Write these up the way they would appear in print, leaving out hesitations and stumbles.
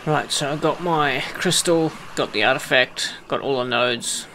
Right, so I got my crystal, got the artifact, got all the nodes.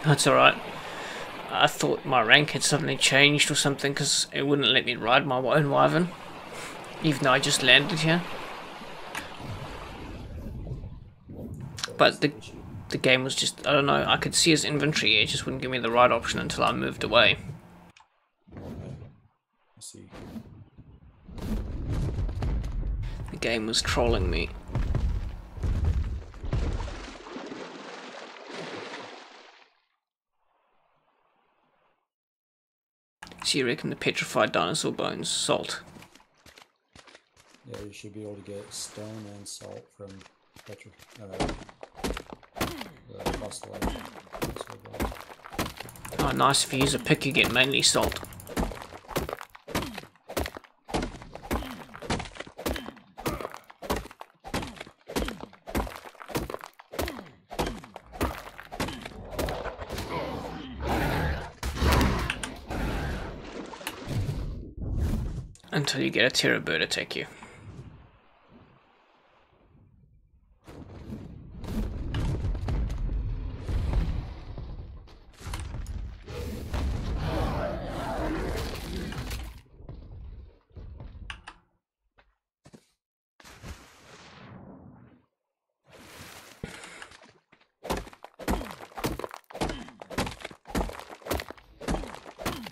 That's alright. I thought my rank had suddenly changed or something because it wouldn't let me ride my own wyvern, even though I just landed here. But the game was just, I don't know, I could see his inventory, it just wouldn't give me the right option until I moved away. I see. The game was trolling me. So you reckon the petrified dinosaur bones, salt? Yeah, you should be able to get stone and salt from fossilized dinosaur bones. Oh, nice. If you use a pick, you get mainly salt. Until you get a terror bird attack you.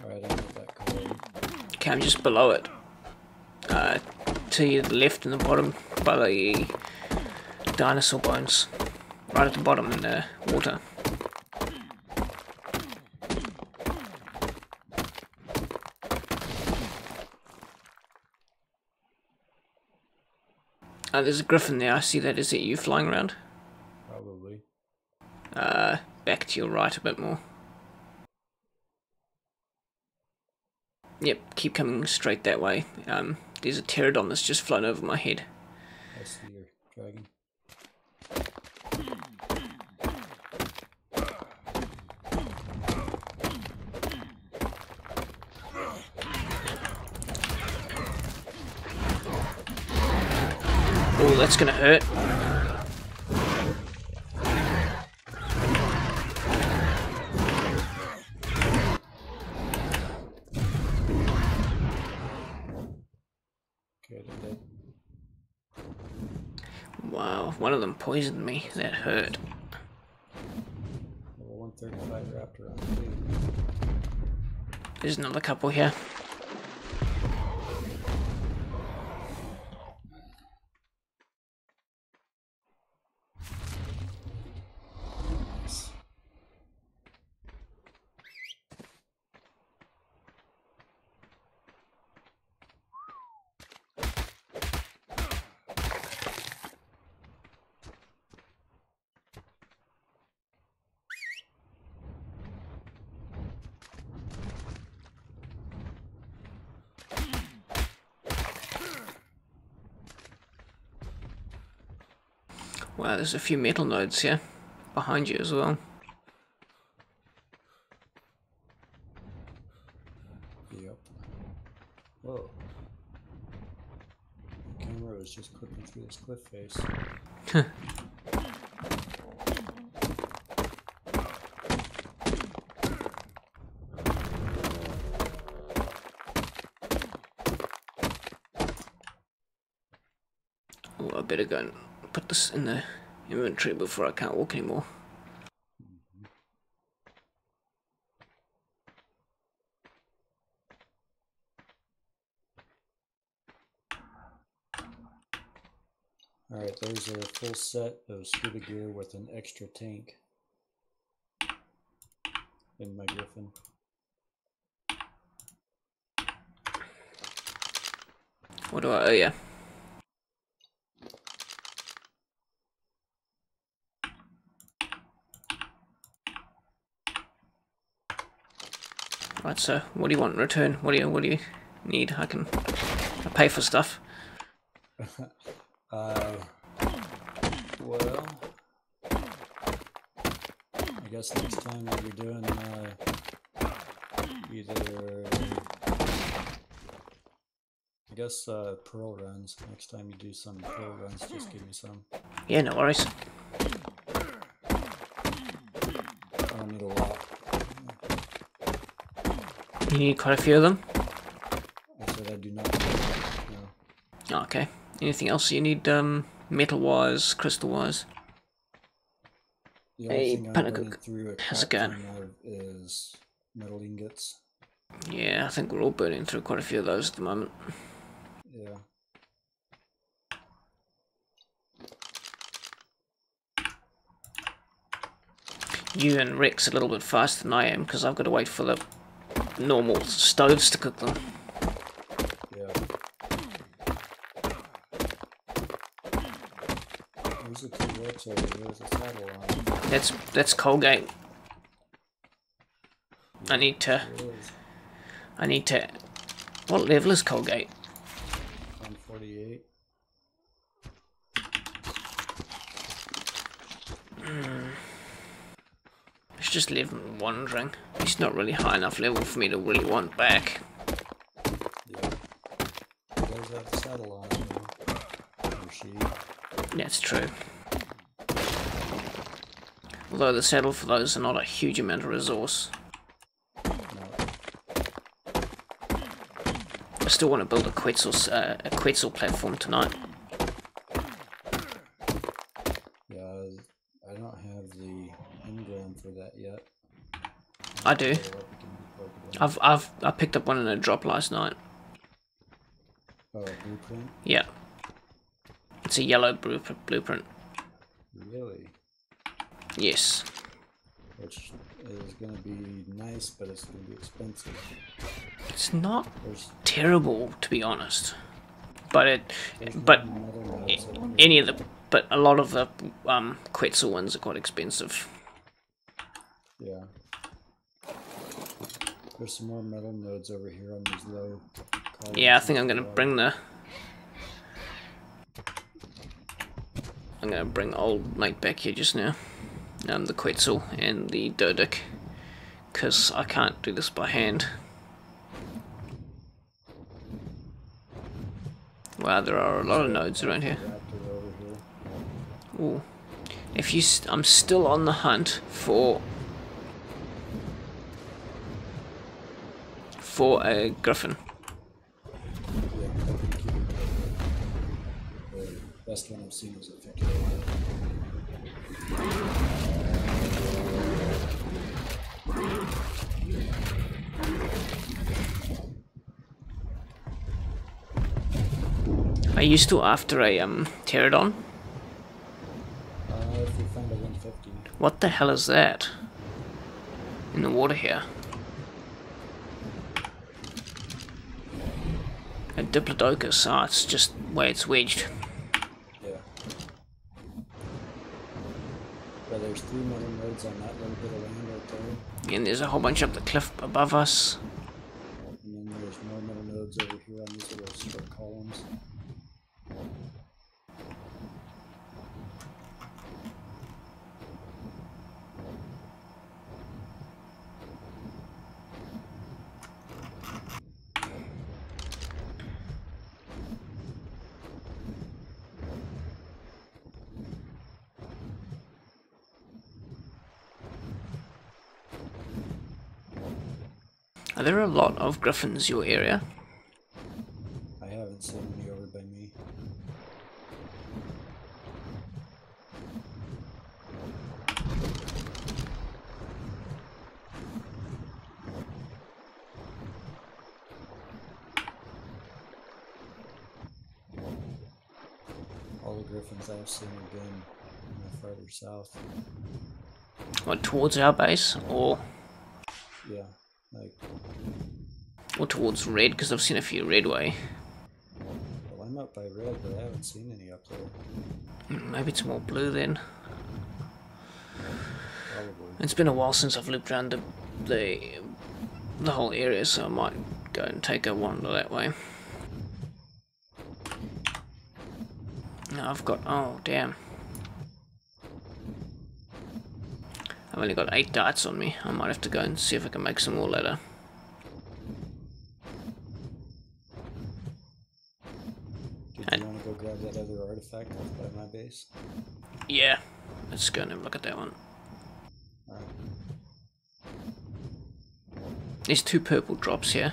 Alright, I know that going. Okay, I'm just below it. To the left and the bottom by the dinosaur bones. Right at the bottom in the water. There's a griffin there, I see that. Is it you flying around? Probably. Back to your right a bit more. Yep, keep coming straight that way. There's a pterodon that's just flown over my head. I see your dragon. Oh, that's gonna hurt. Wow, one of them poisoned me. That hurt. Level 135 raptor on the too. There's another couple here. Wow, there's a few metal nodes here. Behind you as well. Yep. Whoa. The camera was just clipping through this cliff face. Oh, I better go and put this in the inventory before I can't walk anymore. Alright, there's a full set of scuba gear with an extra tank. in my Griffin. What do I owe you? Right, so what do you want in return? What do you need? I pay for stuff. Well, I guess next time what you're doing, either, I guess, pearl runs. Next time you do some pearl runs, just give me some. Yeah, no worries. I don't need a lot. You need quite a few of them? I said I do not need a lot, no. Okay. Anything else you need, metal-wise, crystal-wise? The only thing I'm running through a has a crap gun. ton of is metal ingots. Yeah, I think we're all burning through quite a few of those at the moment. Yeah. You and Rick's a little bit faster than I am because I've got to wait for the normal stoves to cook them. Yeah. There's the two works over here. There's a saddle on. That's Colgate. I need to. What level is Colgate? 148. It's just living wondering. It's not really high enough level for me to really want back. Yeah. He does have the saddle on it, though. Or she. That's true. Although the saddle for those are not a huge amount of resource. No. I still want to build a Quetzal platform tonight. Yeah, I don't have the engram for that yet. I do. I picked up one in a drop last night. Oh, a blueprint? Yeah. It's a yellow blueprint. Really? Yes. Which is going to be nice, but it's going to be expensive. It's not terrible, to be honest. But but a lot of the Quetzal ones are quite expensive. Yeah. There's some more metal nodes over here on these low columns. Yeah, I think I'm gonna bring old mate back here just now. The Quetzal and the Dodic, because I can't do this by hand. Wow, there are a lot of nodes around here. Ooh. I'm still on the hunt for a griffin. Yeah, the best one I've seen was a 50. Are you still after a pterodon? If we find a 150. What the hell is that? In the water here. A Diplodocus. Ah, it's just where it's wedged. Yeah. But there's 3 metal nodes on that little bit of land right there. And there's a whole bunch up the cliff above us. And then there's more metal nodes over here on these little strip columns. Are there a lot of griffins your area? I haven't seen any over by me. All the griffins I've seen have been farther south. What, towards our base, or? Yeah, like. Or towards red, because I've seen a few red way. Well, I'm up by red, but I haven't seen any up there. Maybe it's more blue then. Probably. It's been a while since I've looped around the whole area, so I might go and take a wander that way. Now I've got, oh damn, I've only got 8 darts on me. I might have to go and see if I can make some more later. Did you want to go grab that other artifact left by my base? Yeah, let's go and have a look at that one. Alright. There's 2 purple drops here.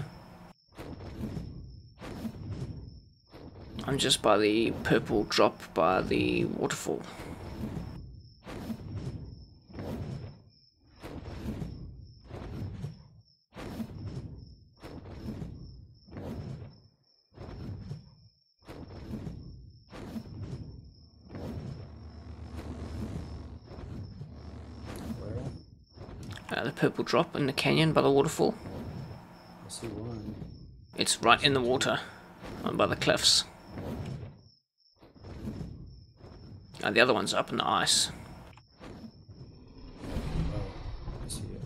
I'm just by the purple drop by the waterfall. The purple drop in the canyon by the waterfall. I see one. It's right in the water, by the cliffs. The other one's up in the ice. Oh, I see it.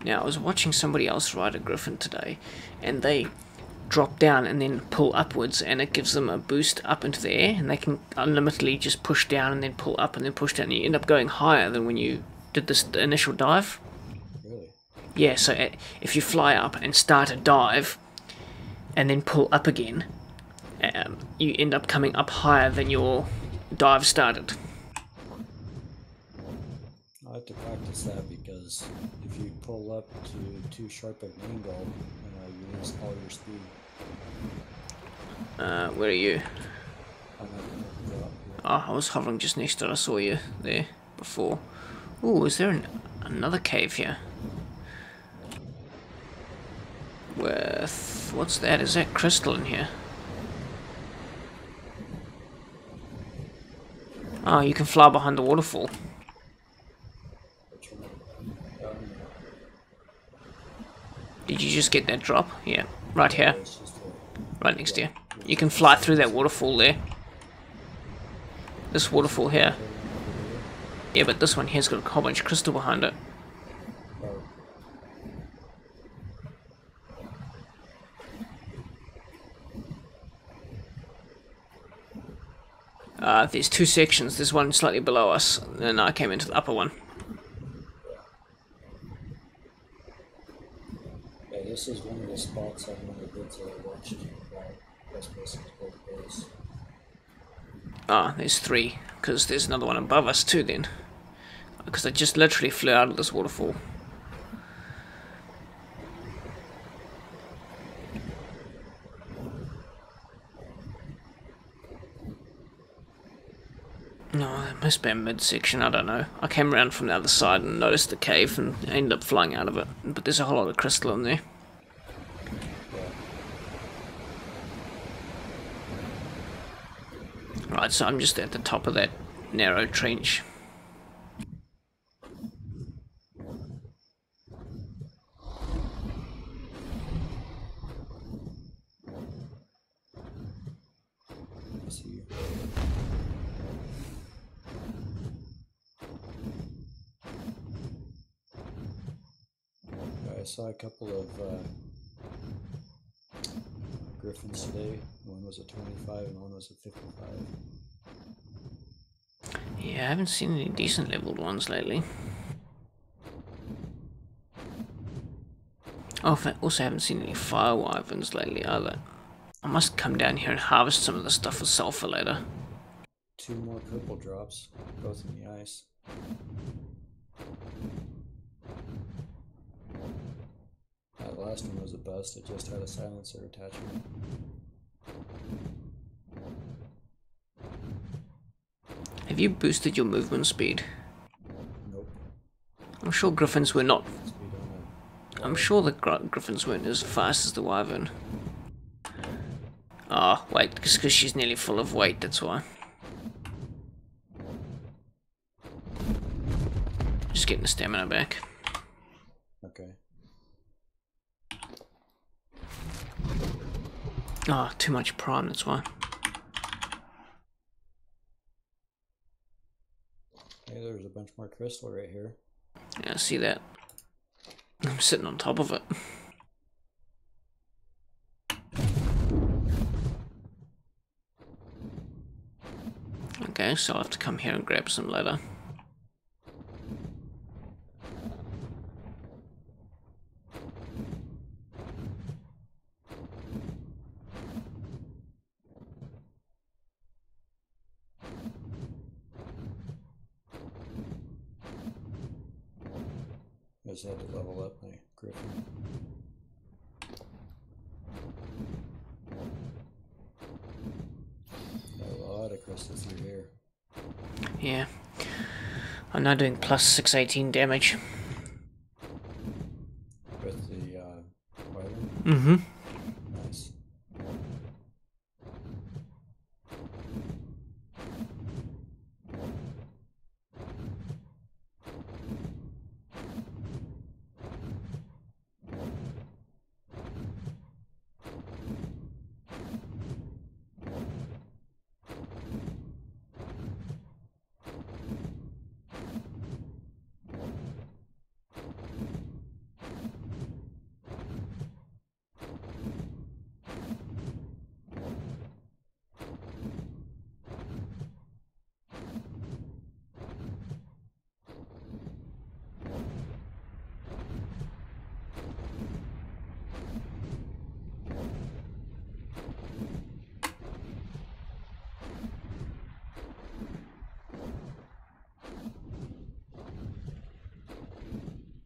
Now, I was watching somebody else ride a griffin today, and they drop down and then pull upwards, and it gives them a boost up into the air, and they can unlimitedly just push down and then pull up and then push down, and you end up going higher than when you did the initial dive. Really? Yeah, so if you fly up and start a dive and then pull up again, you end up coming up higher than your dive started. I'll have to practice that, because if you pull up to too sharp an angle, you lose all your speed. Where are you? I'm not gonna go up here. Oh, I was hovering just next to it. I saw you there before. Ooh, is there another cave here? With... what's that? Is that crystal in here? Oh, you can fly behind the waterfall. Which one? Did you just get that drop? Yeah, right here. It's just Right next to you. You can fly through that waterfall there. This waterfall here. Yeah, but this one here's got a whole bunch of crystal behind it. There's 2 sections. There's one slightly below us, and I came into the upper one. Yeah, this is one of the spots on one of the vids that I watched about best places to build a base. Ah, there's 3, because there's another one above us too then. Because I just literally flew out of this waterfall. No, it must be a midsection, I don't know. I came around from the other side and noticed the cave and ended up flying out of it. But there's a whole lot of crystal in there. Right, so I'm just at the top of that narrow trench. I see you. I saw a couple of griffins today. One was a 25 and one was a 55. Yeah, I haven't seen any decent leveled ones lately. Oh, I also haven't seen any fire wyverns lately either. I must come down here and harvest some of the stuff with sulfur later. 2 more purple drops, both in the ice. That last one was a bust. It just had a silencer attachment. Have you boosted your movement speed? Nope. I'm sure griffins were not... Speed on it. I'm sure the griffins weren't as fast as the wyvern. Oh, wait, because she's nearly full of weight, that's why. Just getting the stamina back. Okay. Oh, too much prime, that's why. Hey, there's a bunch more crystal right here. Yeah, I see that. I'm sitting on top of it. Okay, so I'll have to come here and grab some later. I just had to level up my griffin. A lot of crystal through here. Yeah. I'm now doing plus 618 damage. With the wyvern? Mm-hmm. Nice.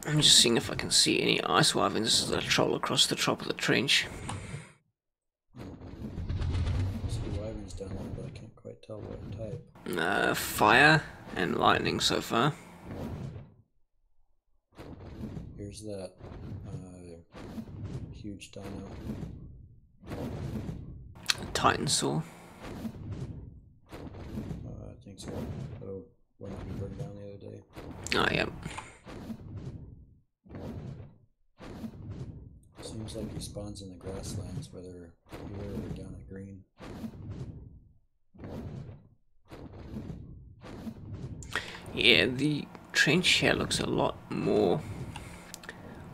I'm just seeing if I can see any ice wyverns that troll across the top of the trench. See wyverns down there, but I can't quite tell what type. Fire and lightning so far. Here's that huge dino. Titan saw. I think so. Oh, one that we burned down the other day. Oh, yep. Seems like he spawns in the grasslands, whether here or down at green. Yeah, the trench here looks a lot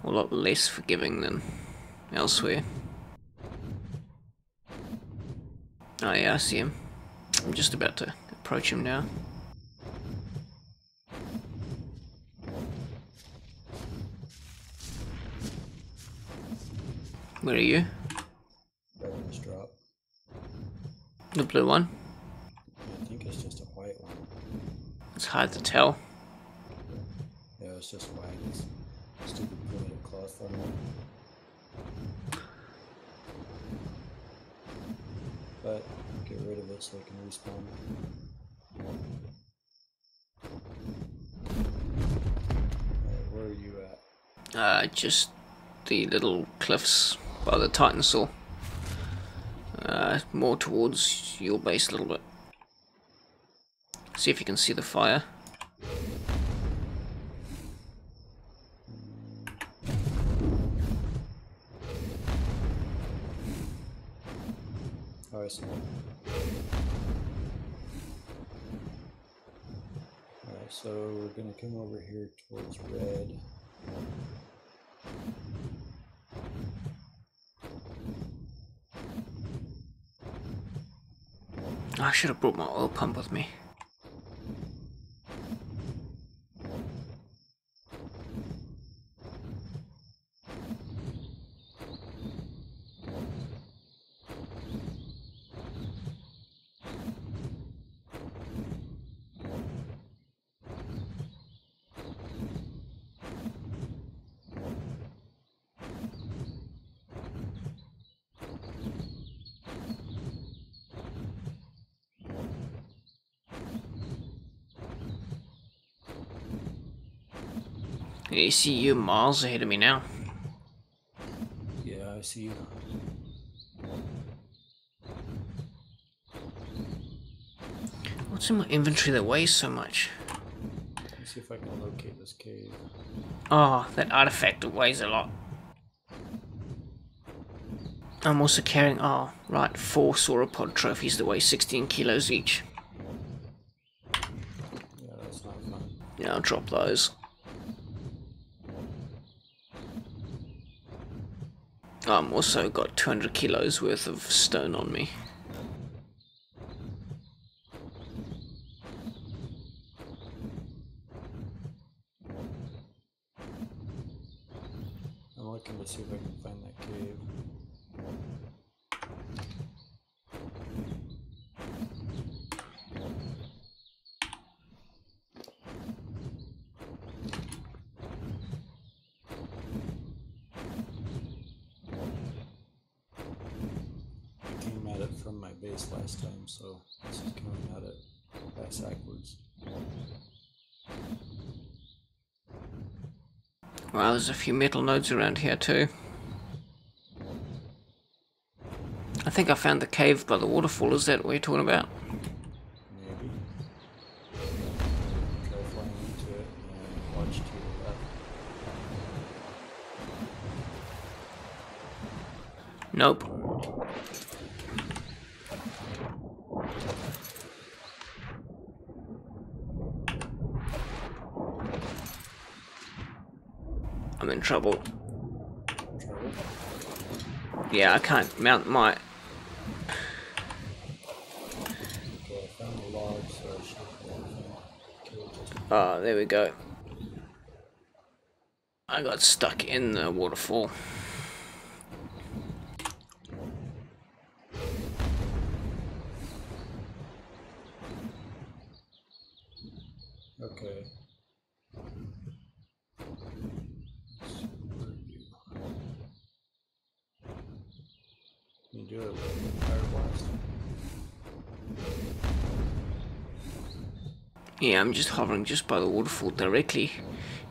less forgiving than elsewhere. Oh yeah, I see him. I'm just about to approach him now. Where are you? Right in this drop. The blue one? I think it's just a white one. It's hard to tell. Yeah, it's just white. It's stupid primitive cloth on it. But get rid of it so it can respawn. Where are you at? Just the little cliffs by the Titan saw. More towards your base a little bit. See if you can see the fire. Oh, I see. Alright, so we're going to come over here towards red. I should have brought my oil pump with me. You see you miles ahead of me now. Yeah, I see you. What's in my inventory that weighs so much? Let's see if I can locate this cave. Oh, that artifact, it weighs a lot. I'm also carrying, oh, right, 4 sauropod trophies that weigh 16 kilos each. Yeah, that's not fun. Yeah, I'll drop those. I'm also got 200 kilos worth of stone on me. I'm looking to see if I can find that cave. I came at it from my base last time, so this is coming at it ass backwards. Wow, there's a few metal nodes around here too. I think I found the cave by the waterfall. Is that what you're talking about? Maybe. Try flying into it and watch to the left. Nope. I'm in trouble. Yeah, I can't mount my... Okay, I found the log, so I should find Oh, there we go. I got stuck in the waterfall. Okay. Can you do it with fire blast? Yeah, I'm just hovering just by the waterfall directly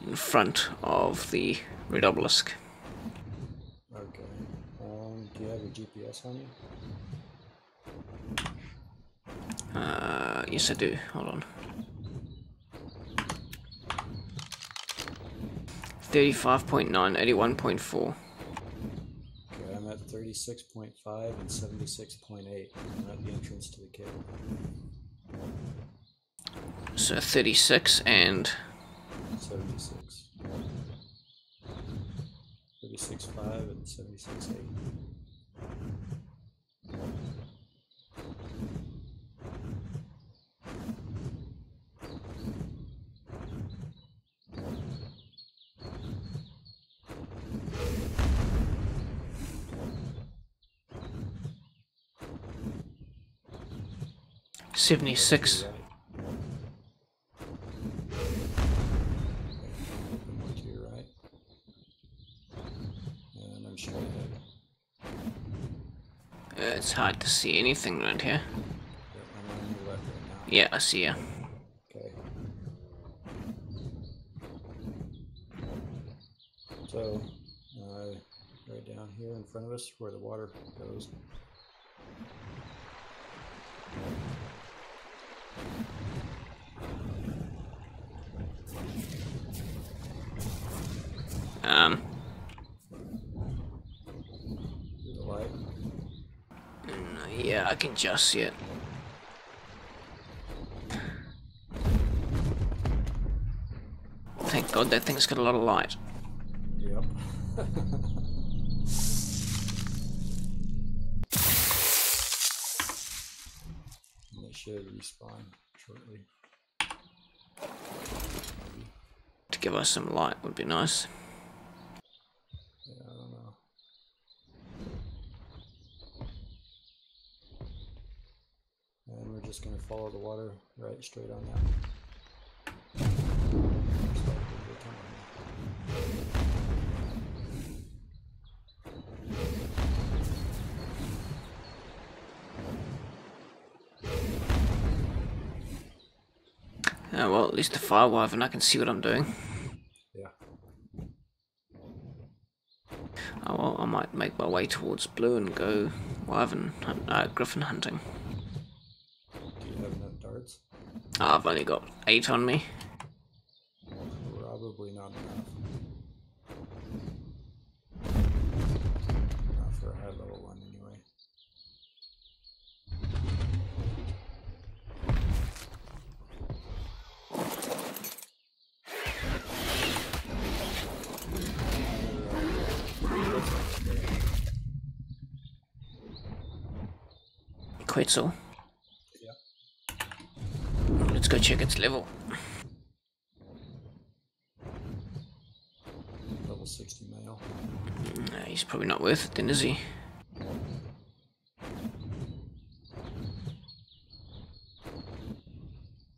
in front of the red obelisk. Okay. Do you have your GPS on you? Yes I do. Hold on. 35.9, 81.4. Okay, I'm at 36.5 and 76.8. I'm at the entrance to the cave. So 36 and 76. 36.5 and 76.8. .76. Right. More to your right. And I'm straight ahead. It's hard to see anything around here. Yeah, I'm on your left right now. Yeah, I see ya. Okay. So, right down here in front of us where the water goes. Through the light. Yeah, I can just see it. Thank God that thing's got a lot of light. Yep. And it should respawn shortly. Maybe. To give us some light would be nice. Yeah, I don't know. And we're just going to follow the water right straight on that. Oh, well, at least the fire wyvern, I can see what I'm doing. Yeah. Oh, well, I might make my way towards blue and go wyvern griffin hunting. Do you have enough darts? Oh, I've only got 8 on me. Probably not enough. Not for a high level one anyway. Quetzal. Yeah. Let's go check its level. Level 60 male. Nah, he's probably not worth it then, is he?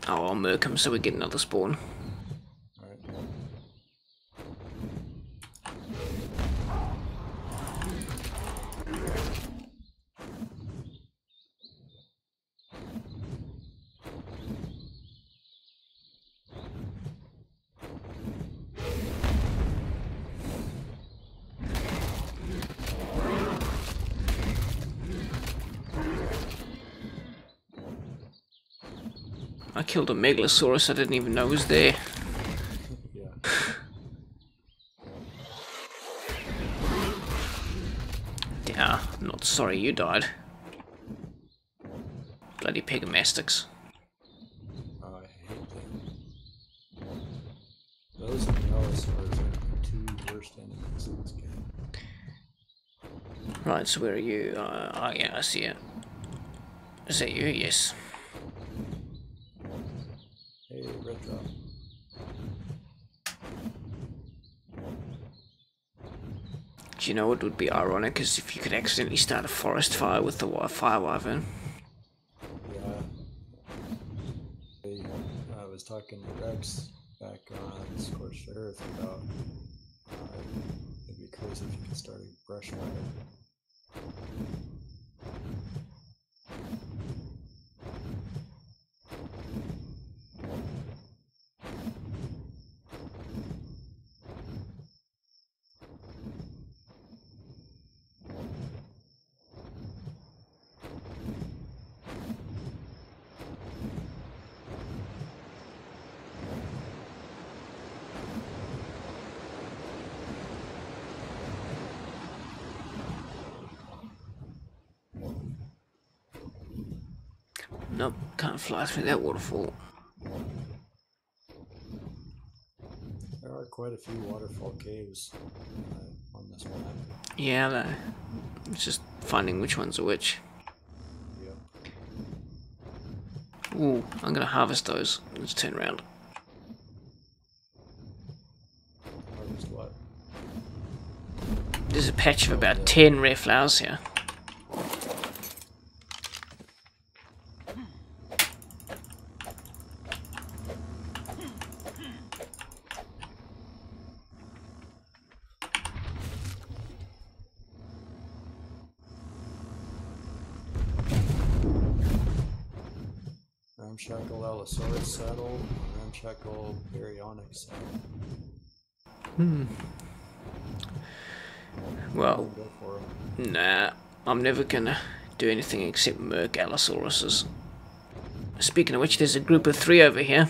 Oh, I'll murk him so we get another spawn. Alright. I killed a Megalosaurus I didn't even know was there. Yeah. Yeah, I'm not sorry you died. Bloody Pegamastics. Oh, I hate them. Those and Velosaurs are the two worst enemies in this game. Right, so where are you? Oh yeah, I see it. Is that you? Yes. Hey, red drop. Do you know what would be ironic is if you could accidentally start a forest fire with the fire wyvern? Yeah. I was talking to Rex back on Scorched Earth about it'd be crazy if you could start a brush fire. Nope, can't fly through that waterfall. There are quite a few waterfall caves on this map. Yeah, it's just finding which ones are which. Yep. Ooh, I'm gonna harvest those. Let's turn around. Harvest what? There's a patch of about 10 rare flowers here. Ramshackle Allosaurus saddle, Ramshackle Baryonyx saddle. Well, Go for 'em. nah, I'm never gonna do anything except murk Allosauruses. Speaking of which, there's a group of 3 over here.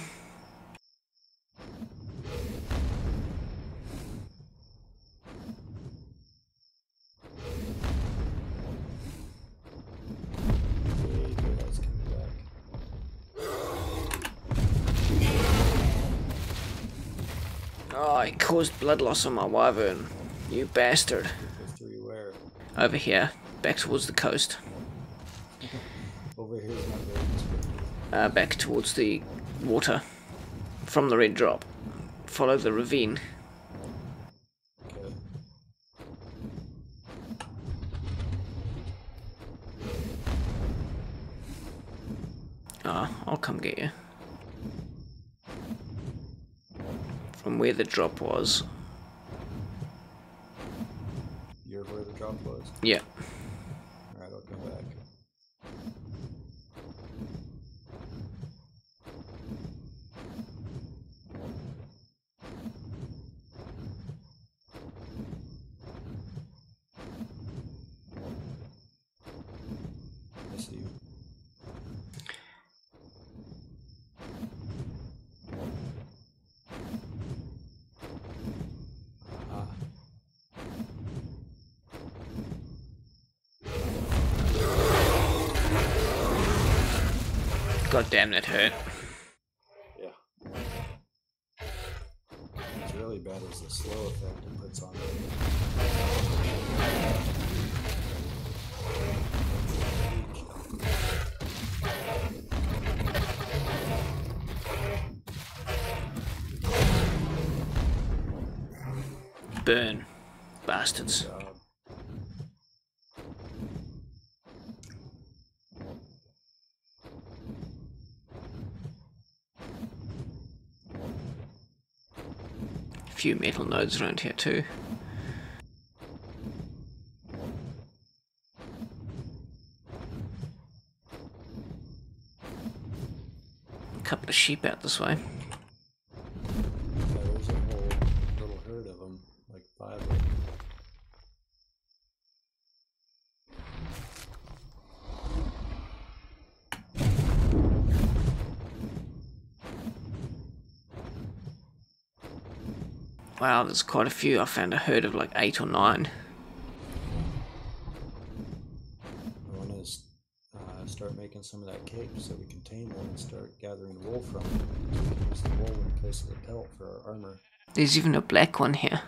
Hey, guys, coming back. Oh, I caused blood loss on my wyvern. You bastard. Those 3 where? Over here, back towards the coast. Over here is not very descriptive. Back towards the water. From the red drop. Follow the ravine. Okay. Ah, I'll come get you. From where the drop was. You're where the drop was? Yeah. Alright, I'll come back. I see you. God damn, that hurt. Yeah. What's really bad is the slow effect it puts on it. Burn. Bastards. A few metal nodes around here too. A couple of sheep out this way. Yeah, there's a whole little herd of them, like 5 of them. Wow, there's quite a few. I found a herd of like 8 or 9. I want to start making some of that cape so we can tame them and start gathering wool from them. So we can use the wool in place of the pelt for our armor. There's even a black one here.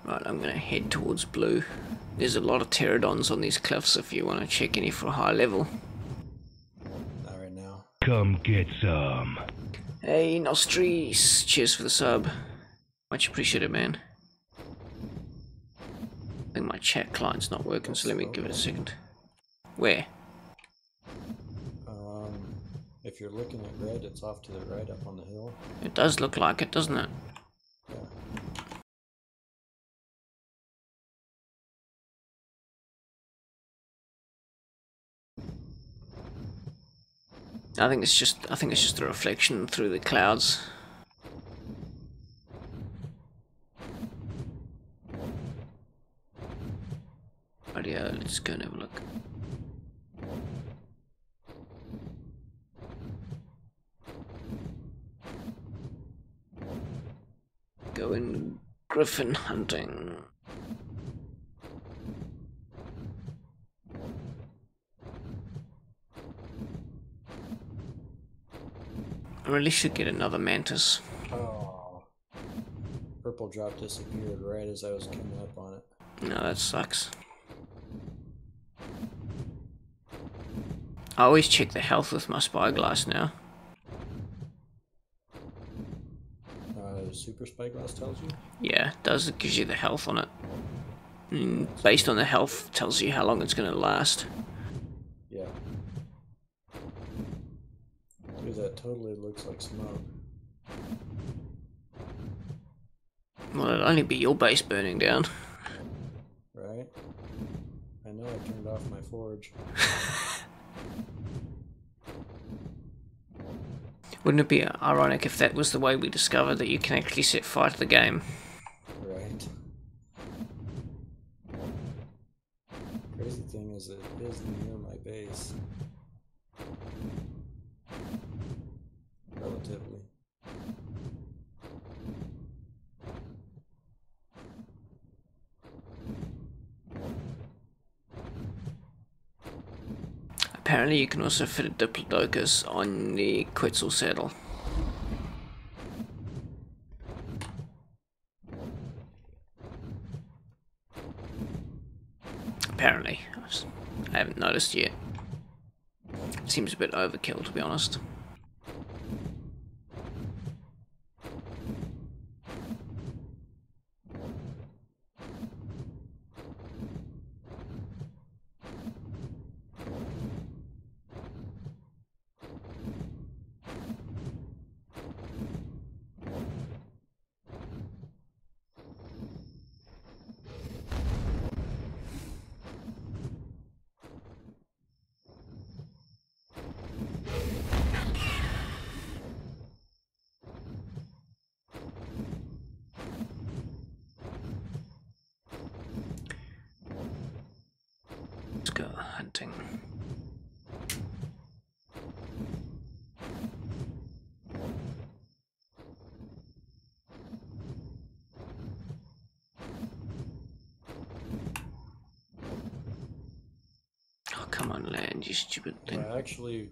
Right, I'm going to head towards blue. There's a lot of pterodons on these cliffs if you want to check any for a high level. Not right now. Come get some. Hey, Nostries! Cheers for the sub. Much appreciated, man. I think my chat client's not working, so let me give it a second. Where? If you're looking at red, it's off to the right up on the hill. It does look like it, doesn't it? Yeah. I think it's just a reflection through the clouds. Rightio, let's go and have a look. Going griffin hunting. I really should get another mantis. Oh. Purple drop disappeared right as I was coming up on it. No, that sucks. I always check the health with my spyglass now. Super spyglass tells you? Yeah, it does. It gives you the health on it. And based on the health, tells you how long it's going to last. Yeah. Dude, that totally looks like smoke. Well, it'll only be your base burning down. Right? I know I turned off my forge. Wouldn't it be ironic if that was the way we discovered that you can actually set fire to the game? Right. Crazy thing is it is near my base. Relatively. Apparently you can also fit a Diplodocus on the Quetzal saddle. Apparently. I haven't noticed yet. It seems a bit overkill, to be honest. Come on, land, you stupid thing. Actually,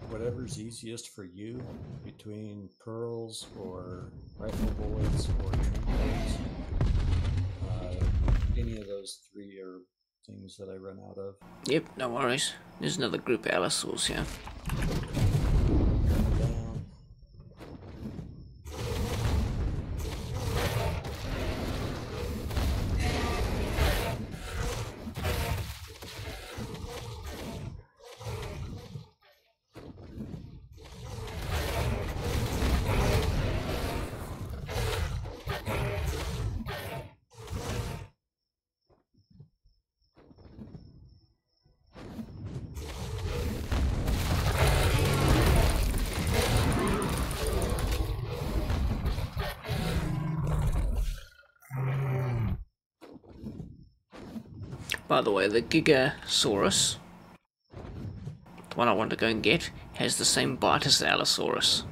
whatever's easiest for you between pearls or rifle bullets or trim bullets, any of those three are things that I run out of. Yep, no worries. There's another group of allosaurs here. Down. By the way, the Gigasaurus, the one I want to go and get, has the same bite as the Allosaurus.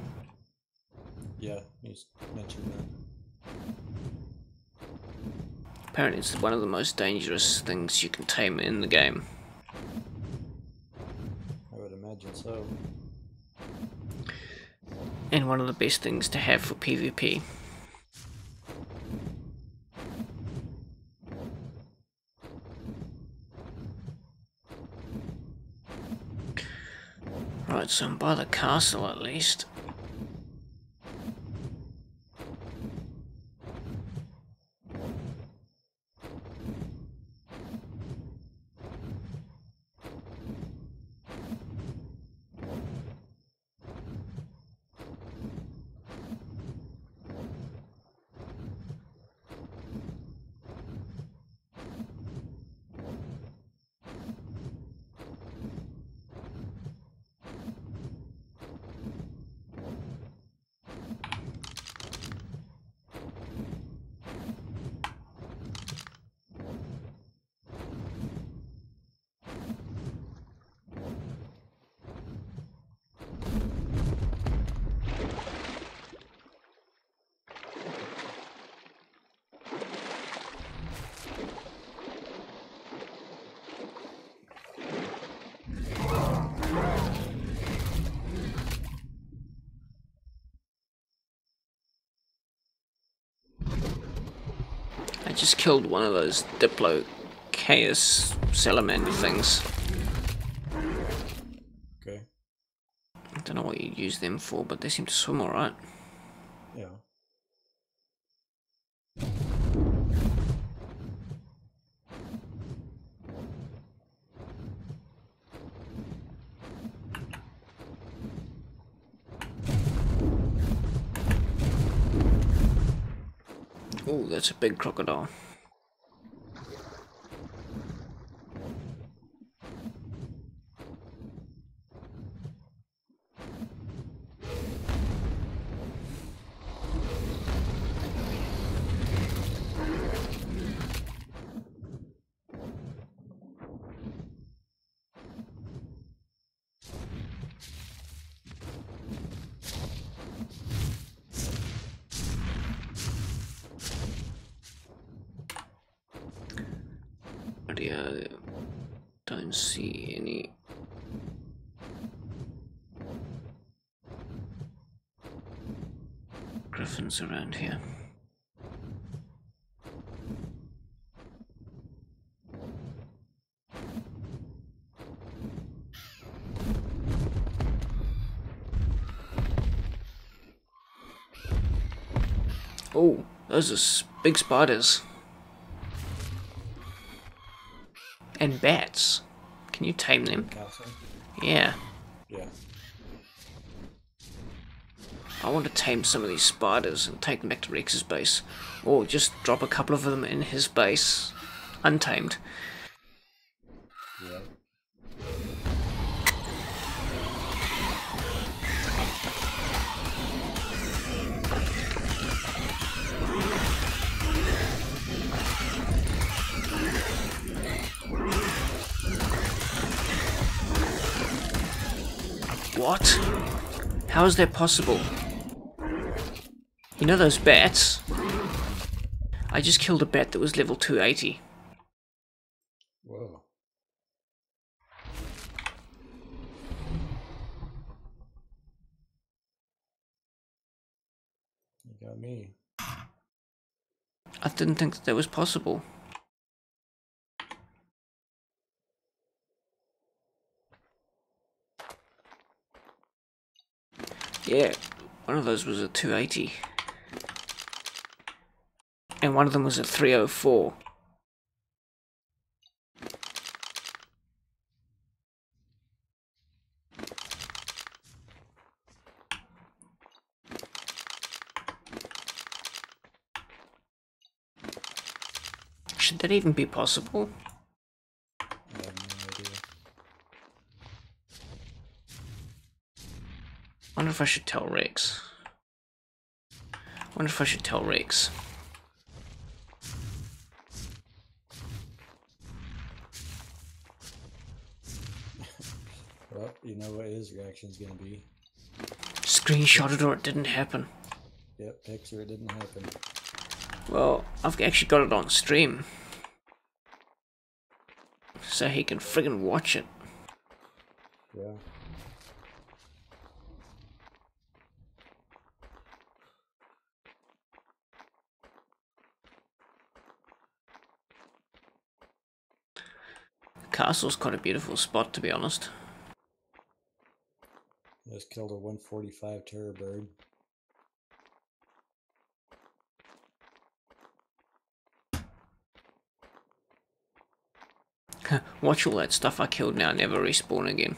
Yeah, he's mentioned that. Apparently it's one of the most dangerous things you can tame in the game. I would imagine so. And one of the best things to have for PvP. Right, so I'm by the castle at least. I just killed one of those H.O.T.A.S salamander things. Okay. I don't know what you use them for, but they seem to swim alright. Yeah. Oh, that's a big crocodile. I don't see any. Griffins around here. Oh, those are big spiders. And bats. Can you tame them? Castle? Yeah. Yeah. I want to tame some of these spiders and take them back to Rex's base. Or just drop a couple of them in his base. Untamed. Yeah. What? How is that possible? You know those bats? I just killed a bat that was level 280. Whoa. Got me. I didn't think that was possible. Yeah, one of those was a 280. And one of them was a 304. Should that even be possible? I have no idea. I wonder if I should tell Rex. Well, you know what his reaction is going to be. Screenshot it or it didn't happen. Yep, picture it didn't happen. Well, I've actually got it on stream. So he can friggin' watch it. Yeah. The castle's quite a beautiful spot, to be honest. Just killed a 145 terror bird. Watch all that stuff I killed now never respawn again.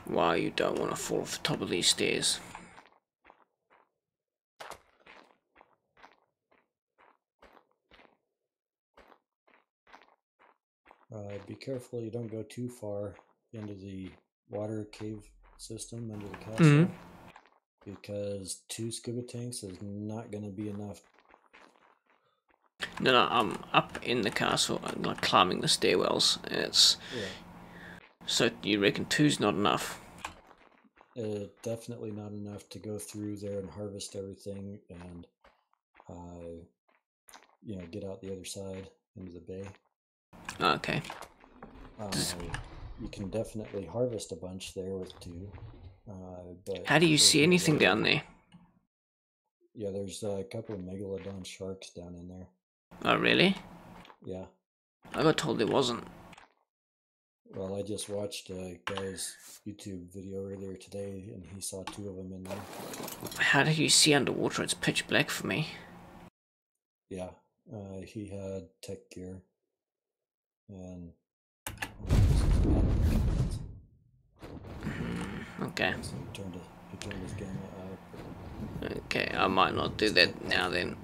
Wow, you don't want to fall off the top of these stairs. Be careful you don't go too far into the water cave system under the castle, because 2 scuba tanks is not going to be enough. No, I'm up in the castle, I'm like climbing the stairwells, and it's... Yeah. So you reckon 2's not enough? Definitely not enough to go through there and harvest everything and, you know, get out the other side into the bay. Okay. You can definitely harvest a bunch there with 2. But how do you see anything down there? Yeah, there's a couple of megalodon sharks down in there. Oh, really? Yeah. I got told there wasn't. Well, I just watched a guy's YouTube video earlier today, and he saw 2 of them in there. How do you see underwater? It's pitch black for me. Yeah, he had tech gear, and Okay. so he turned his gamma up. Okay, I might not do that now then.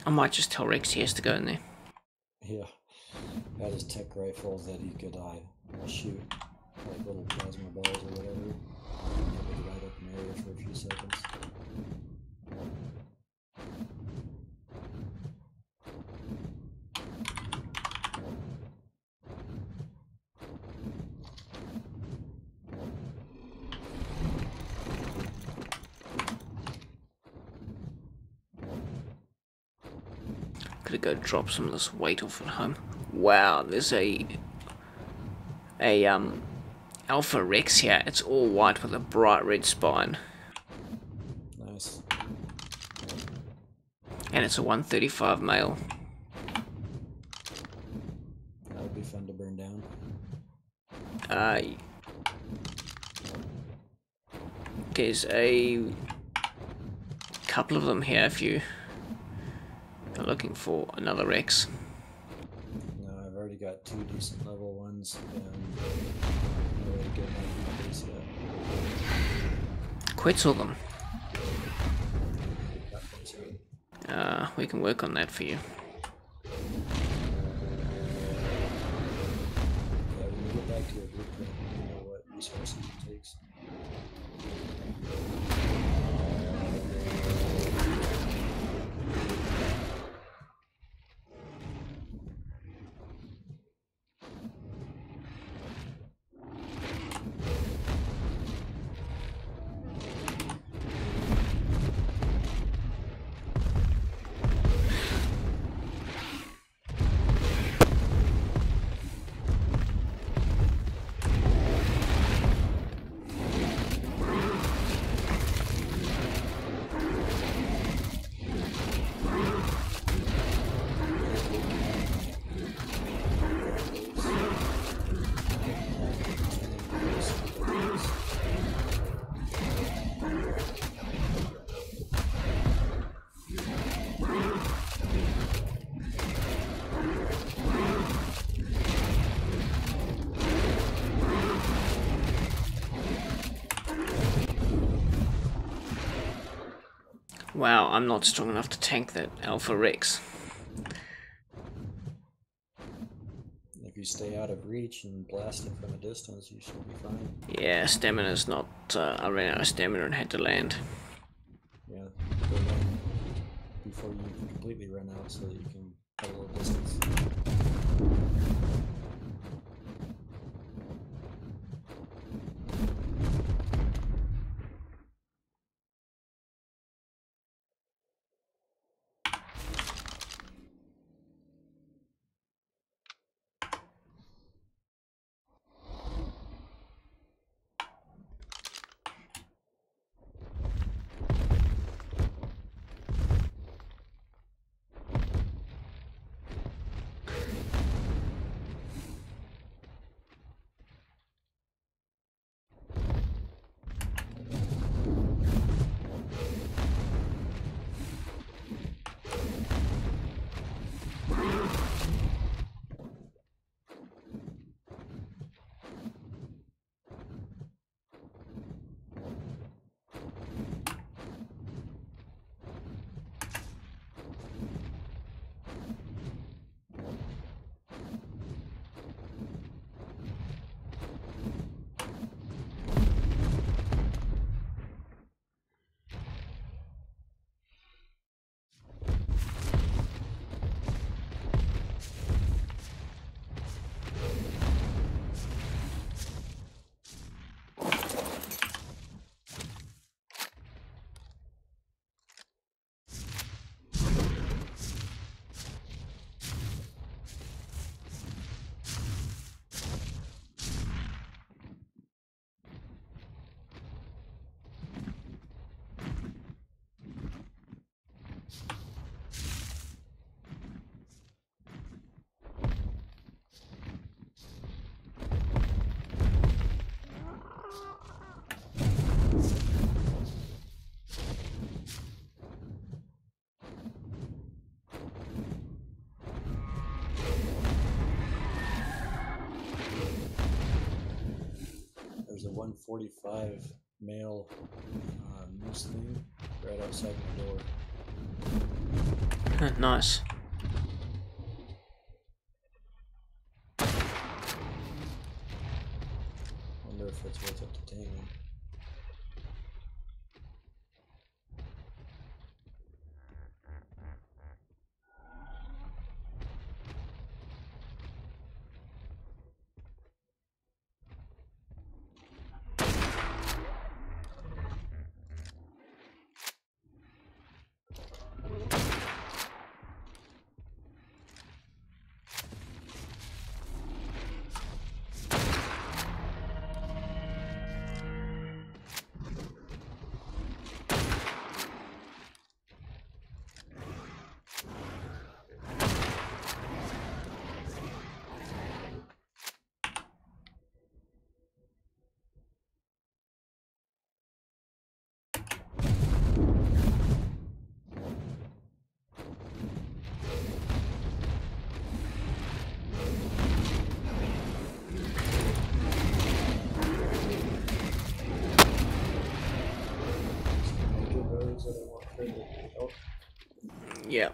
I might just tell Rex he has to go in there. Yeah, had his tech rifles that he could shoot like little plasma balls or whatever. And they would light up an area for a few seconds. Gotta go drop some of this weight off at home. Wow, there's a Alpha Rex here. It's all white with a bright red spine. Nice. And it's a 135 male. That would be fun to burn down. There's a couple of them here if you are looking for another Rex. No, I've already got 2 decent level ones, and I'm ready to get my base yet. Quetzal them. Got those here. We can work on that for you. Yeah, when we get back to your blueprint, you know what resources it takes. Wow, I'm not strong enough to tank that Alpha Rex. If you stay out of reach and blast it from a distance, you should be fine. Yeah, stamina's not... I ran out of stamina and had to land. Yeah, go down before you completely run out so that you can have a little distance. There's a 145 male moose thing right outside my door. Nice. Wonder if it's worth it to tame him. Yeah.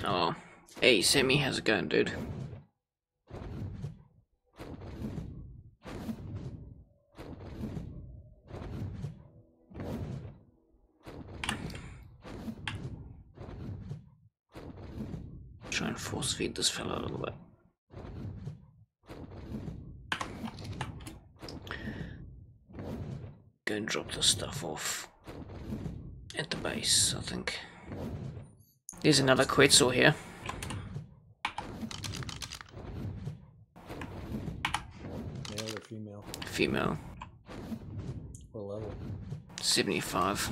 Oh. Hey, Sammy, how's it going, dude? Try and force feed this fella a little bit. Go and drop this stuff off at the base, I think. There's another Quetzal here. Male or female? Female. What level? 75.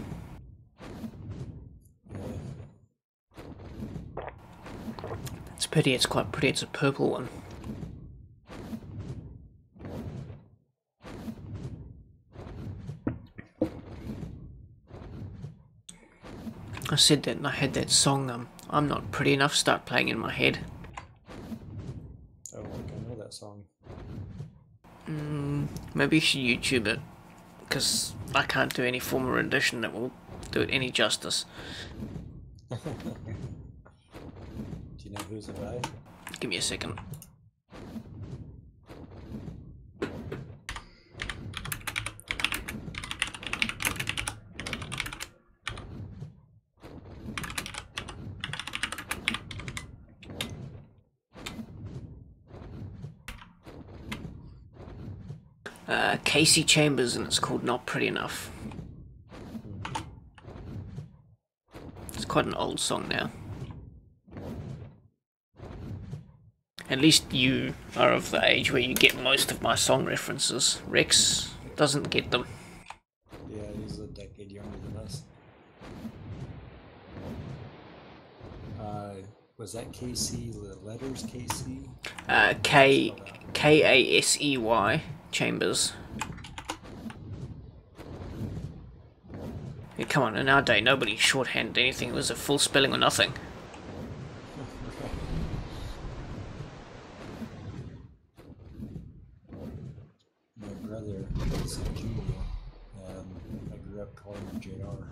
It's pretty, it's quite pretty, it's a purple one. I said that and I had that song, I'm Not Pretty Enough, start playing in my head. I don't think I know that song. Maybe you should YouTube it, because I can't do any form of rendition that will do it any justice. Do you know who's it by? Give me a second. Casey Chambers, and it's called Not Pretty Enough. It's quite an old song now. At least you are of the age where you get most of my song references. Rex doesn't get them. Yeah, he's a decade younger than us. Was that KC, the letters KC? Kasey Chambers. Yeah, come on, in our day nobody shorthanded anything. It was a full spelling or nothing. My brother is a junior, and I grew up calling him JR.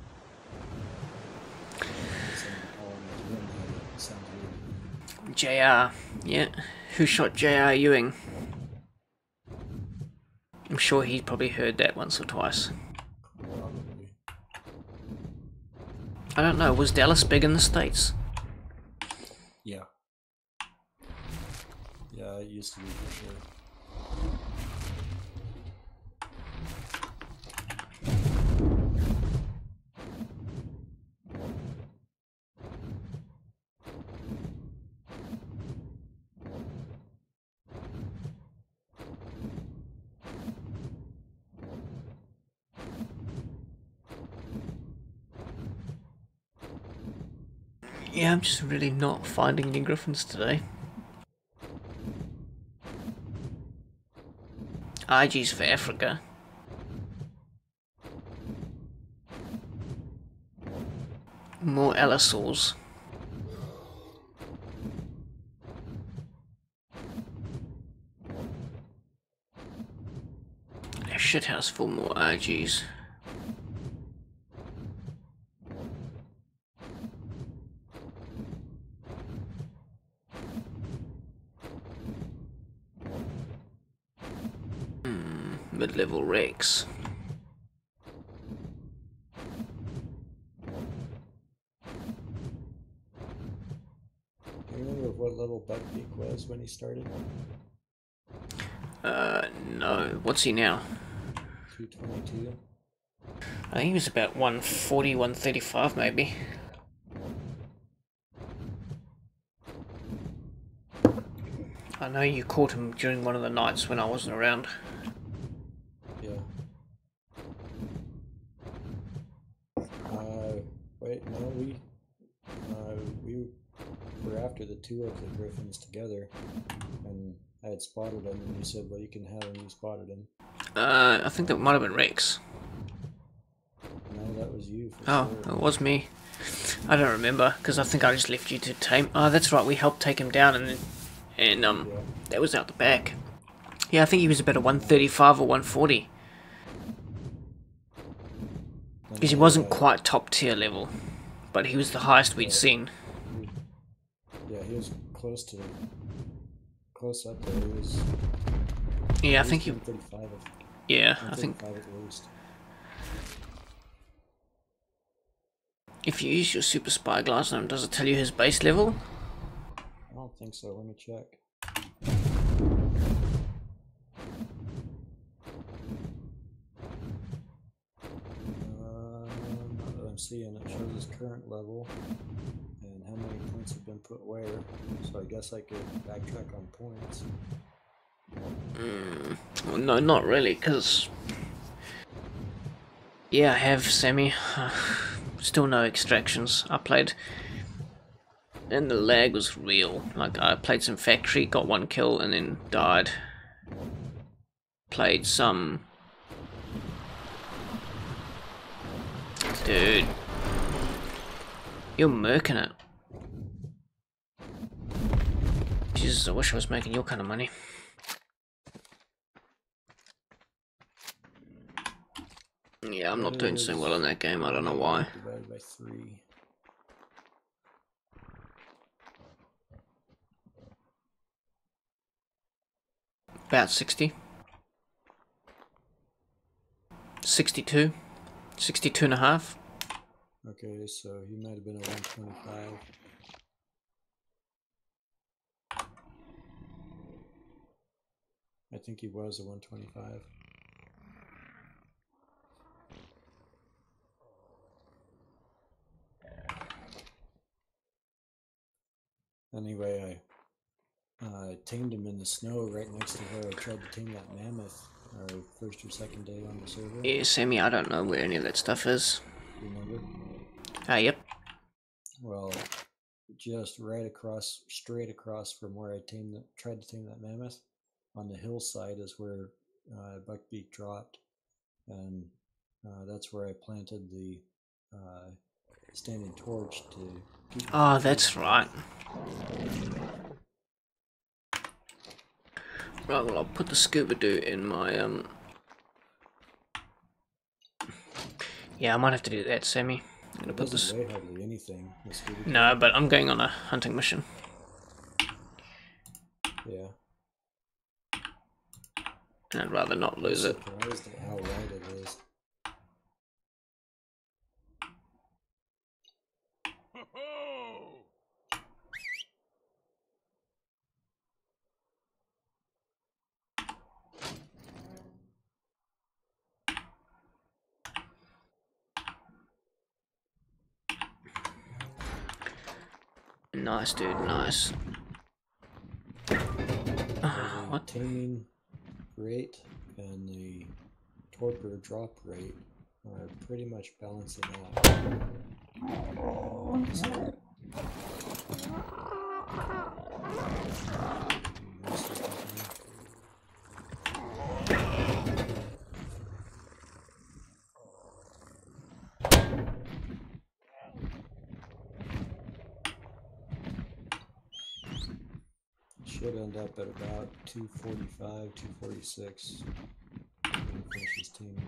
JR, yeah. Who shot JR Ewing? I'm sure he's probably heard that once or twice. Probably. I don't know, was Dallas big in the States? Yeah. Yeah, it used to be for sure. Yeah, I'm just really not finding any griffins today. IG's for Africa. More Allosaurs. A shithouse full more RGs. Mid-level Rex. Do you remember what level Buckbeak was when he started? No. What's he now? 222. I think he was about 140, 135 maybe. I know you caught him during one of the nights when I wasn't around. Yeah. Wait, no, we were after the two of the griffins together, and I had spotted him, and you said, well, you can have him, you spotted him. I think that might have been Rex. No, that was you for Oh, sure. it was me. I don't remember, because I think I just left you to tame... Oh, that's right, we helped take him down, and Yeah. that was out the back. Yeah, I think he was about a 135 or 140. Because he wasn't quite top tier level, but he was the highest we'd seen. Yeah, he was close up there. He was. Yeah, I think he. 135. Yeah, I think 135 at least. if you use your super spyglass on him, does it tell you his base level? I don't think so. Let me check. Not that I'm seeing. It shows his current level and how many points have been put where. So I guess I could backtrack on points. Well, no, not really, because... Yeah, I have semi. Still no extractions. I played... And the lag was real. Like, I played some factory, got one kill, and then died. Played some... Dude. You're murking it. Jesus, I wish I was making your kind of money. Yeah, I'm not doing so well in that game, I don't know why. Divided by 3. About 60. 62. 62 and a half. Okay, so he might have been at 125. I think he was at 125. Anyway, I tamed him in the snow right next to where I tried to tame that mammoth our first or second day on the server. Yeah, Sammy, I don't know where any of that stuff is. Remember? Yep. Well, just right across, straight across from where I tried to tame that mammoth, on the hillside is where Buckbeak dropped, and that's where I planted the standing torch to keep. Oh, that's right. Right, well, I'll put the scuba doo in my Yeah, I might have to do that, Sammy. I'm gonna put this. Weigh hardly anything. No, but I'm going on a hunting mission. Yeah. And I'd rather not lose it. I'm surprised at how light it is. Nice, dude, nice. What? Taming rate and the torpor drop rate are pretty much balancing out. Should end up at about 245, 246 when he finishes teaming.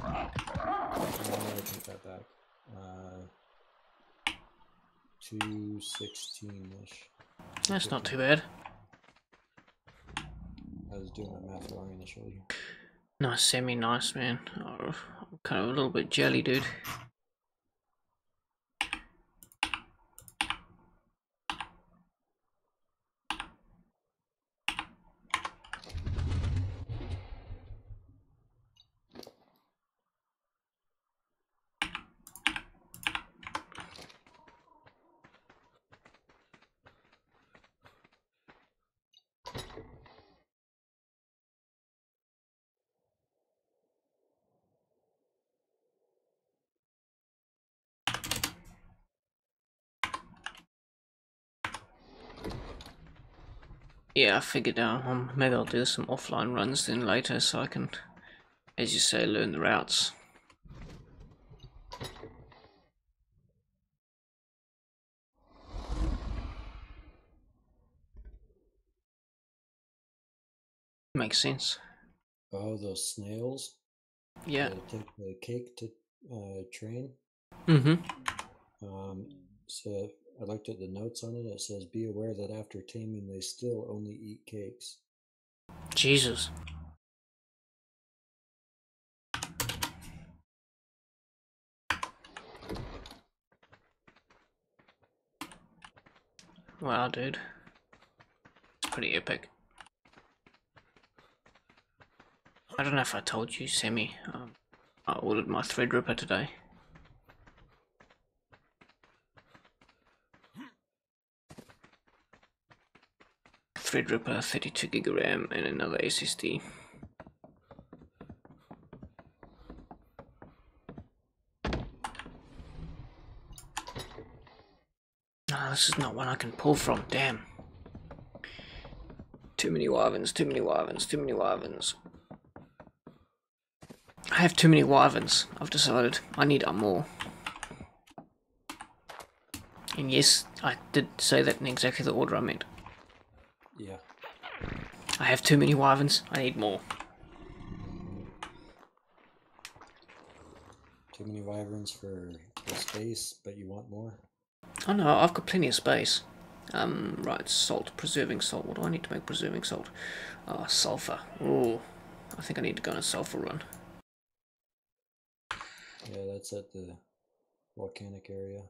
I take that back. 216-ish. That's not too bad. I was doing my math wrong initially. Nice, Sammy, nice, man. Oh, I'm kind of a little bit jelly, dude. Yeah, I figured maybe I'll do some offline runs then later so I can, as you say, learn the routes. Makes sense. Oh, those snails? Yeah. They take the cake to train. Mm-hmm. So I looked at the notes on it. It says, be aware that after taming, they still only eat cakes. Jesus. Wow, dude. It's pretty epic. I don't know if I told you, Sammy, I ordered my Threadripper today. Threadripper, 32GB RAM and another SSD. Oh, this is not one I can pull from, damn. Too many wyverns, too many wyverns, too many wyverns. I have too many wyverns. I've decided I need more. And yes, I did say that in exactly the order I meant. Yeah. I have too many wyverns. I need more. Too many wyverns for the space, but you want more? Oh no, I've got plenty of space. Right, salt, preserving salt. What do I need to make preserving salt? Oh, sulfur. Oh, I think I need to go on a sulfur run. Yeah, that's at the volcanic area.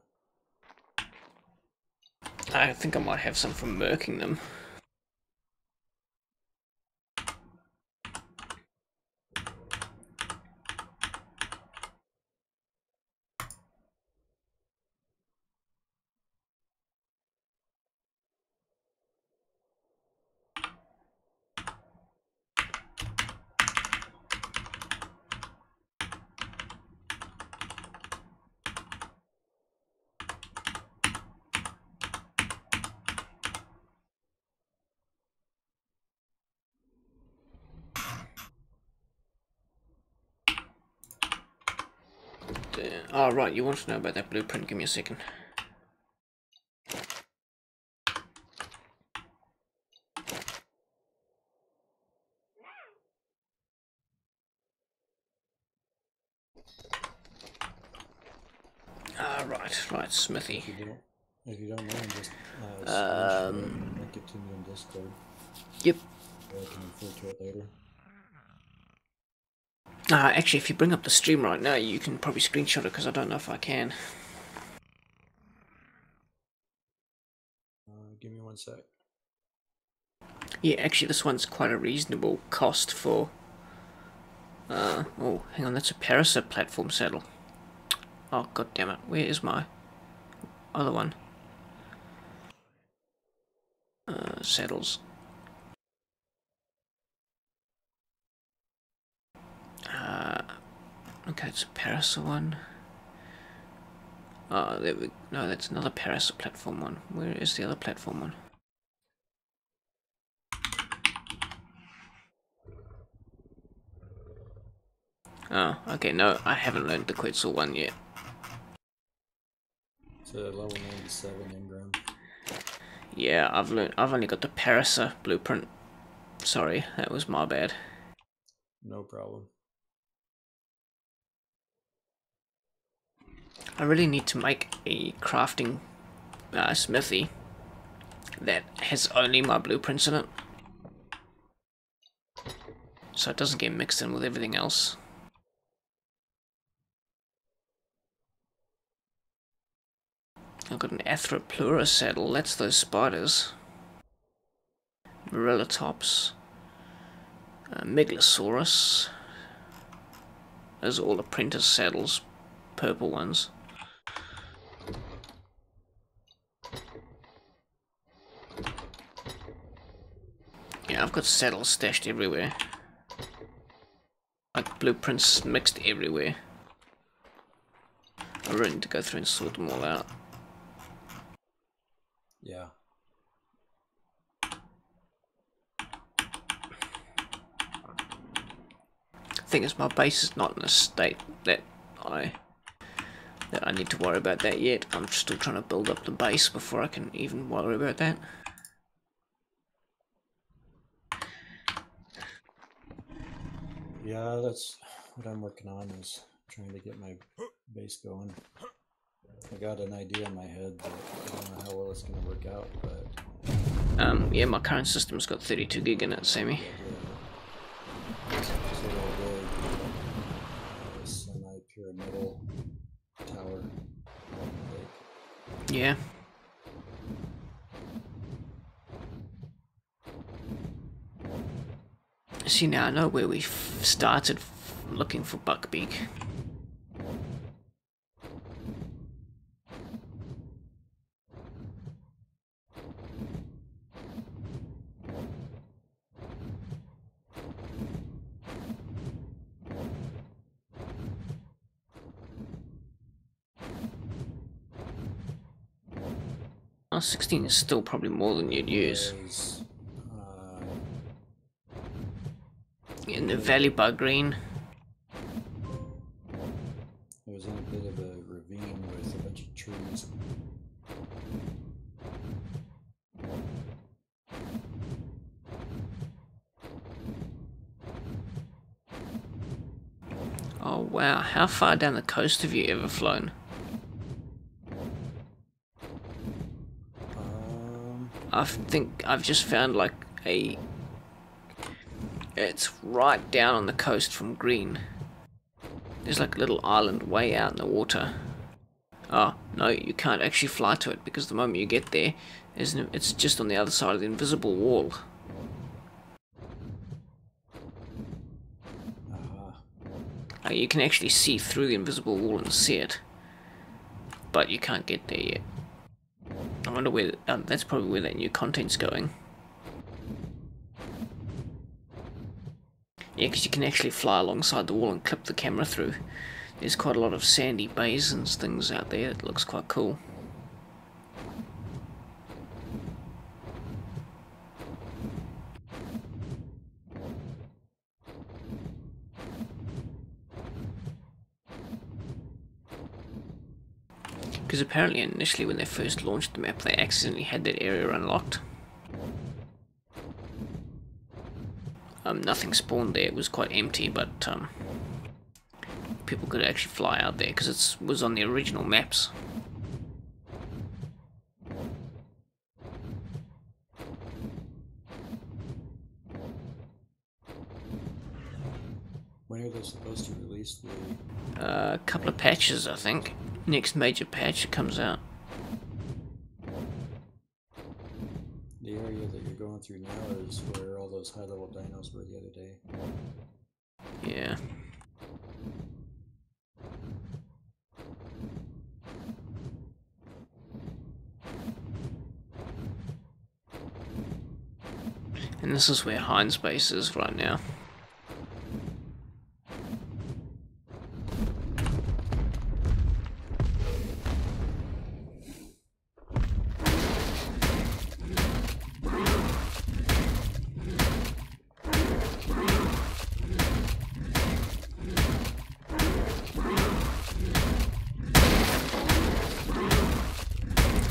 I think I might have some from murking them. Oh, right, you want to know about that blueprint? Give me a second. Right, smithy. If you don't mind, just screenshot it and link it to me in Discord. Yep. I can refer to it later. Actually, if you bring up the stream right now, you can probably screenshot it, because I don't know if I can. Give me 1 sec. Yeah, actually, this one's quite a reasonable cost for... oh, hang on, that's a Parasite platform saddle. Oh, god damn it, where is my other one? Saddles. Okay, it's a Parasite one. Oh, there we... No, that's another Parasite platform one. Where is the other platform one? Oh, okay, no, I haven't learned the Quetzal one yet. It's a level 97 engram. Yeah, I've only got the Parasite blueprint. Sorry, that was my bad. No problem. I really need to make a crafting smithy that has only my blueprints in it, so it doesn't get mixed in with everything else. I've got an Athroplura saddle, that's those spiders. Morellatops. Megalosaurus. Those are all apprentice saddles, purple ones. Yeah, I've got saddles stashed everywhere. Like blueprints mixed everywhere. I really need to go through and sort them all out. Yeah. Thing is, my base is not in a state that I need to worry about that yet. I'm still trying to build up the base before I can even worry about that. Yeah, that's what I'm working on, is trying to get my base going. I got an idea in my head, but I don't know how well it's going to work out, but... yeah, my current system's got 32 gig in it, Sammy. Semi-pyramidal tower. Yeah. See, now I know where we started looking for Buckbeak. Oh, 16 is still probably more than you'd use. In the Valley by Green. Oh wow, how far down the coast have you ever flown? I think I've just found like it's right down on the coast from Green. There's like a little island way out in the water. Oh, no, you can't actually fly to it because the moment you get there, it's just on the other side of the invisible wall. You can actually see through the invisible wall and see it, but you can't get there yet. I wonder where, that's probably where that new content's going. Yeah, because you can actually fly alongside the wall and clip the camera through. There's quite a lot of sandy bays and things out there. It looks quite cool. Because apparently initially when they first launched the map, they accidentally had that area unlocked. Nothing spawned there. It was quite empty, but people could actually fly out there because it was on the original maps. When are they supposed to release the... A couple of patches, I think. Next major patch that comes out. The area that you're going through now is where all those high-level dinos were the other day. Yeah. And this is where Heinz base is right now.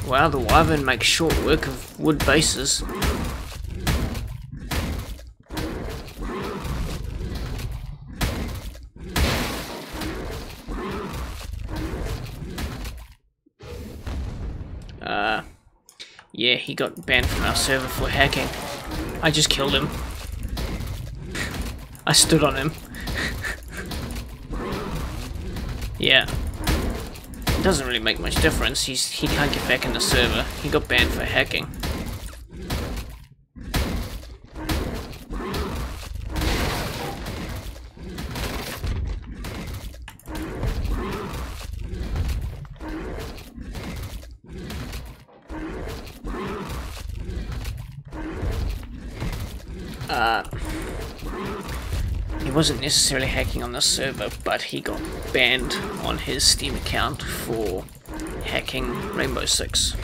Wow, the Wyvern makes short work of wood bases. Yeah, he got banned from our server for hacking. I just killed him. I stood on him. Yeah. It doesn't really make much difference. He can't get back in the server. He got banned for hacking. He wasn't necessarily hacking on the server, but he got banned on his Steam account for hacking Rainbow Six.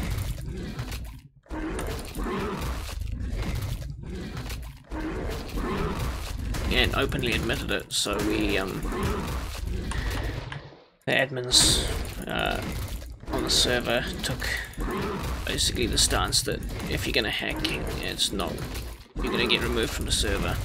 And openly admitted it, so we, the admins on the server took basically the stance that if you're gonna hack, you're gonna get removed from the server.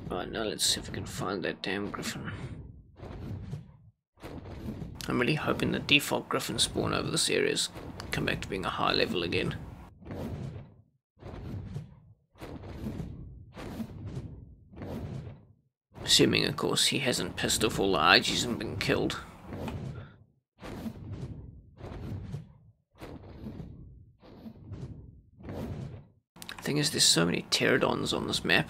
Right, now let's see if we can find that damn griffin. I'm really hoping the default griffin spawn over this area is come back to being a high level again. Assuming, of course, he hasn't pissed off all the IGs and been killed. Thing is, there's so many pterodons on this map.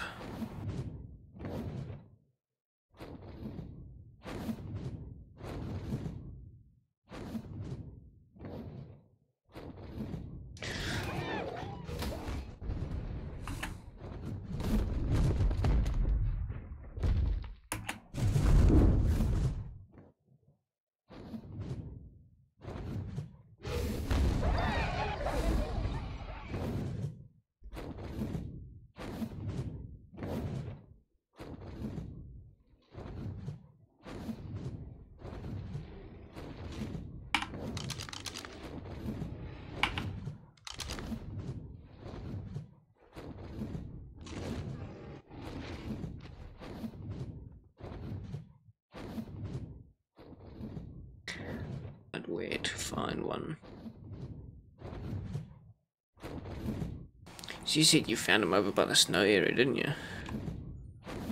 But where to find one? So you said you found him over by the snow area, didn't you?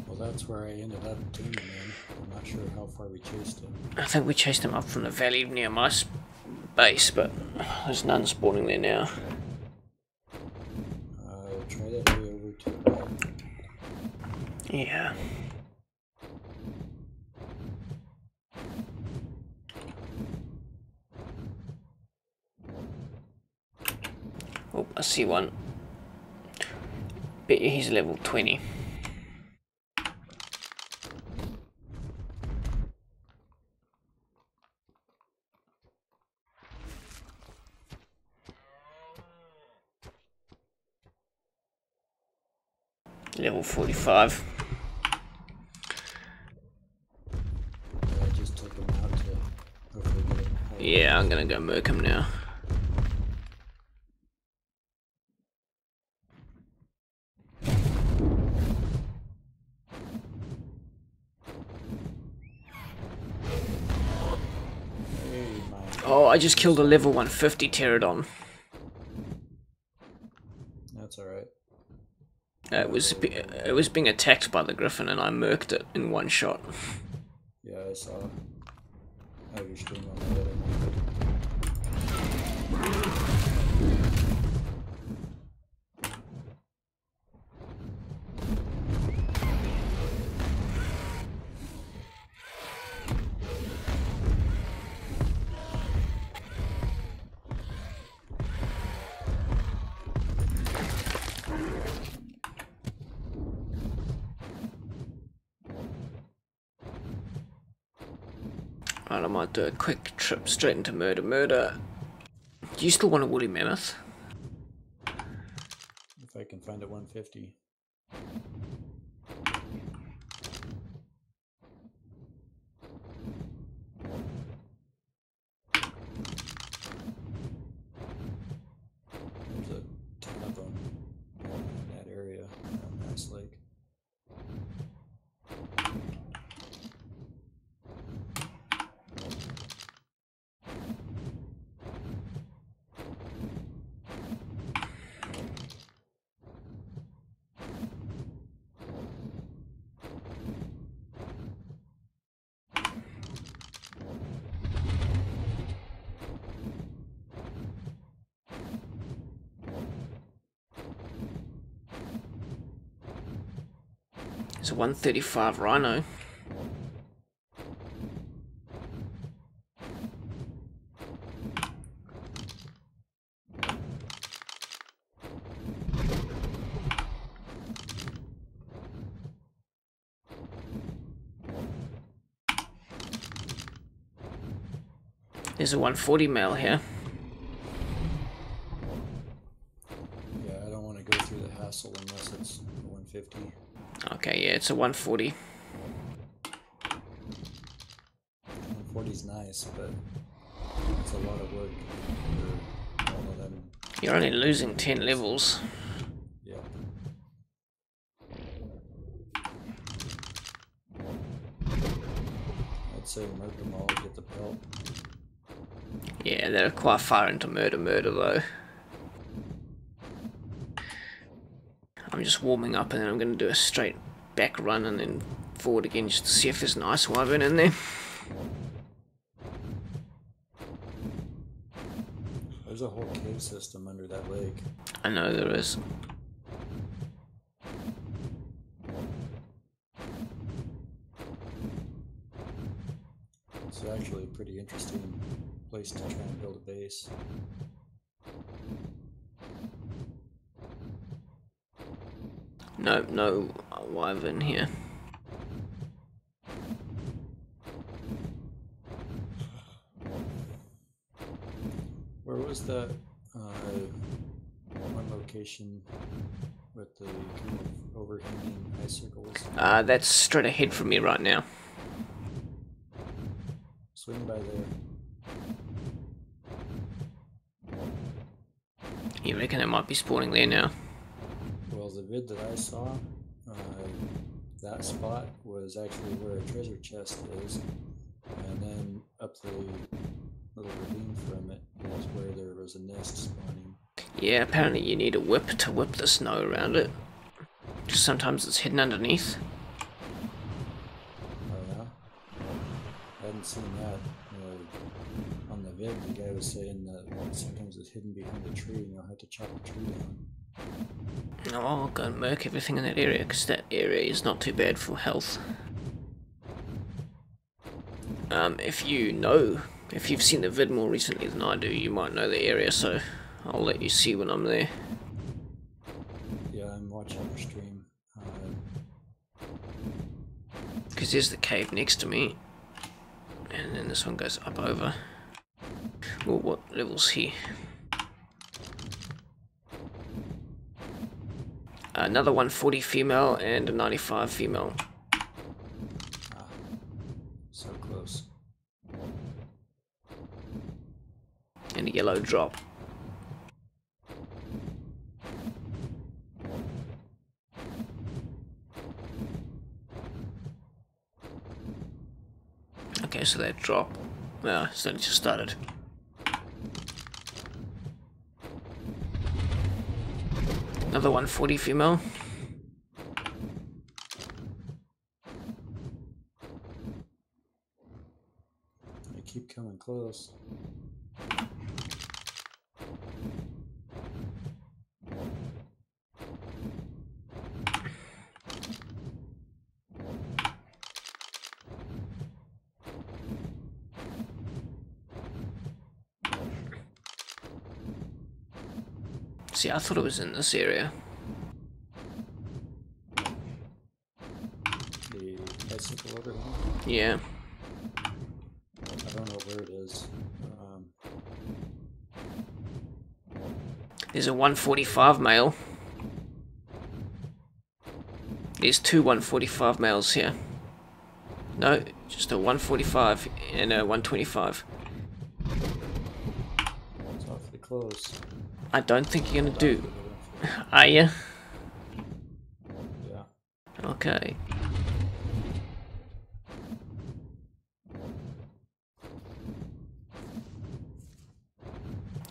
Well, that's where I ended up taming him. I'm not sure how far we chased him. I think we chased him up from the valley near my base, but there's none spawning there now. Try that area over to the right. Yeah. Oh, I see one. Bet you he's level 20. Level 45. I just took him out to hopefully get him. Yeah, I'm gonna go murk him now. Oh, I just killed a level 150 pterodon. That's alright. It was being attacked by the griffin and I murked it in one shot. Yeah, I saw. I have your stream on the other one. Right, I might do a quick trip straight into murder. Do you still want a woolly mammoth? If I can find a 150. There's a ton of them in that area around Mass Lake. It's a 135 rhino. There's a 140 male here. Yeah, I don't want to go through the hassle unless it's a 150. Okay, yeah, it's a 140. 140 is nice, but it's a lot of work for all of them. You're only losing 10 levels. Yep. Yeah, they're quite far into murder though. I'm just warming up and then I'm going to do a straight back run and then forward again just to see if there's an ice wyvern in there. There's a whole cave system under that lake. I know there is. It's actually a pretty interesting place to try and build a base. No wyvern here. Where was that one location with the kind of overhanging icicles? That's straight ahead from me right now. Swing by there. You reckon it might be spawning there now? Well, the vid that I saw, that spot was actually where a treasure chest is, and then up the little ravine from it is where there was a nest spawning. Yeah, apparently you need a whip to whip the snow around it. Just sometimes it's hidden underneath. Oh yeah? I hadn't seen that. On the vid, the guy was saying that sometimes it's hidden behind a tree and you'll have to chop the tree down. No, I'll go and murk everything in that area, because that area is not too bad for health. If you've seen the vid more recently than I do, you might know the area, so I'll let you see when I'm there. Yeah, I'm watching your stream. Because there's the cave next to me, and then this one goes up over. Well, what level's he? Another 140 female and a 95 female. So close. And a yellow drop. Okay, so that drop, well, it's only just started. Another 140 female. They keep coming close. See, I thought it was in this area. The bicycle over here? Yeah. I don't know where it is. There's a 145 male. There's two 145 males here. No, just a 145 and a 125. It's awfully close. I don't think you're gonna do. Are you? Yeah. Okay.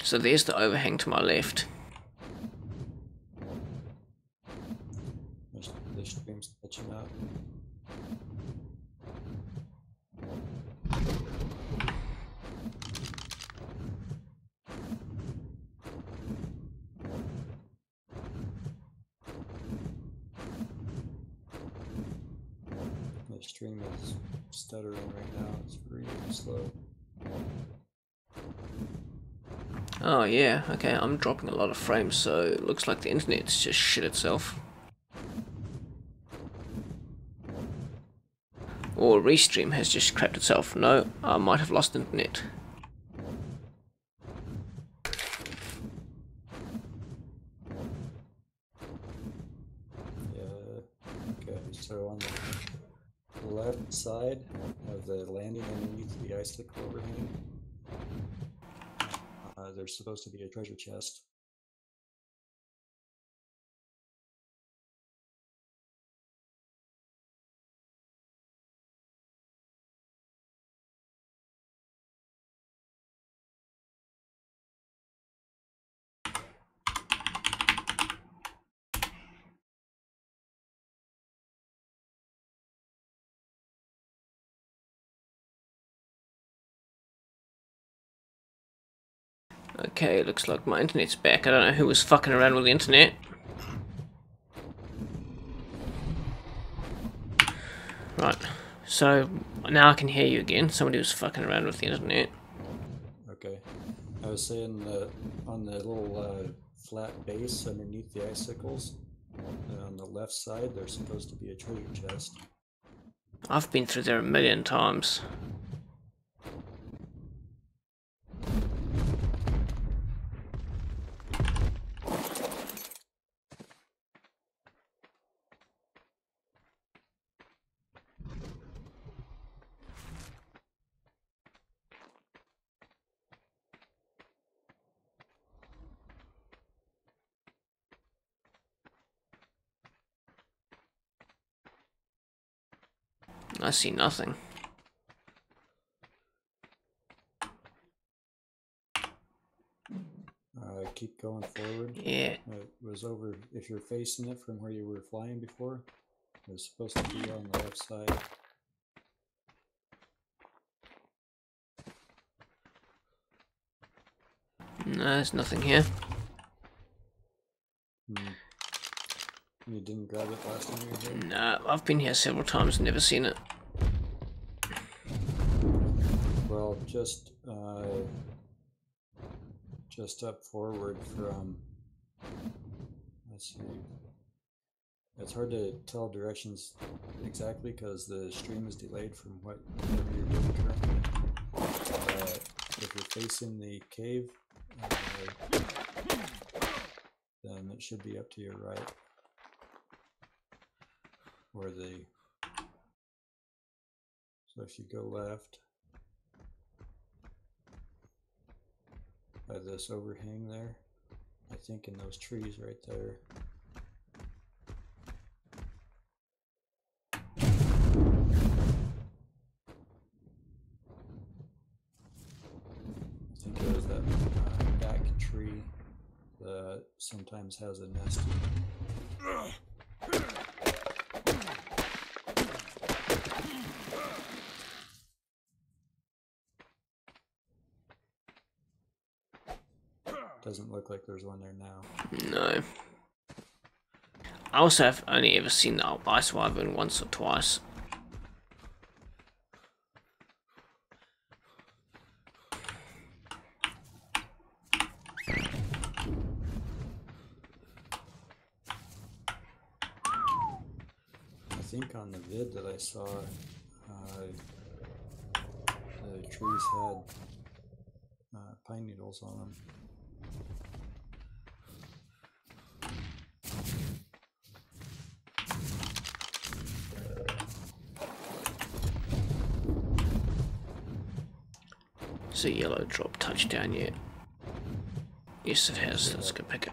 So there's the overhang to my left. The stream's catching up. The stream is stuttering right now. It's really slow. Oh yeah, okay, I'm dropping a lot of frames, so it looks like the internet's just shit itself. Or Restream has just crapped itself. No, I might have lost internet. Yeah, okay, so on the left side of the landing underneath the icicle overhang, there's supposed to be a treasure chest. Okay, looks like my internet's back. I don't know who was fucking around with the internet. Right, so now I can hear you again. Somebody was fucking around with the internet. Okay. I was saying that on the little flat base underneath the icicles, on the left side, there's supposed to be a treasure chest. I've been through there a million times. I see nothing. Keep going forward. Yeah. It was over, if you're facing it from where you were flying before, it was supposed to be on the left side. No, there's nothing here. You didn't grab it last time you were here? No, I've been here several times and never seen it. Well, just up forward from, let's see, it's hard to tell directions exactly because the stream is delayed from whatever you're doing currently. If you're facing the cave, then it should be up to your right, or so if you go left by this overhang there, I think in those trees right there. I think it was that back tree that sometimes has a nest. Doesn't look like there's one there now. No. I also have only ever seen the ice wyvern once or twice. I think on the vid that I saw, the trees had pine needles on them. Is a yellow drop touchdown yet? Yes, it has. Let's go pick it.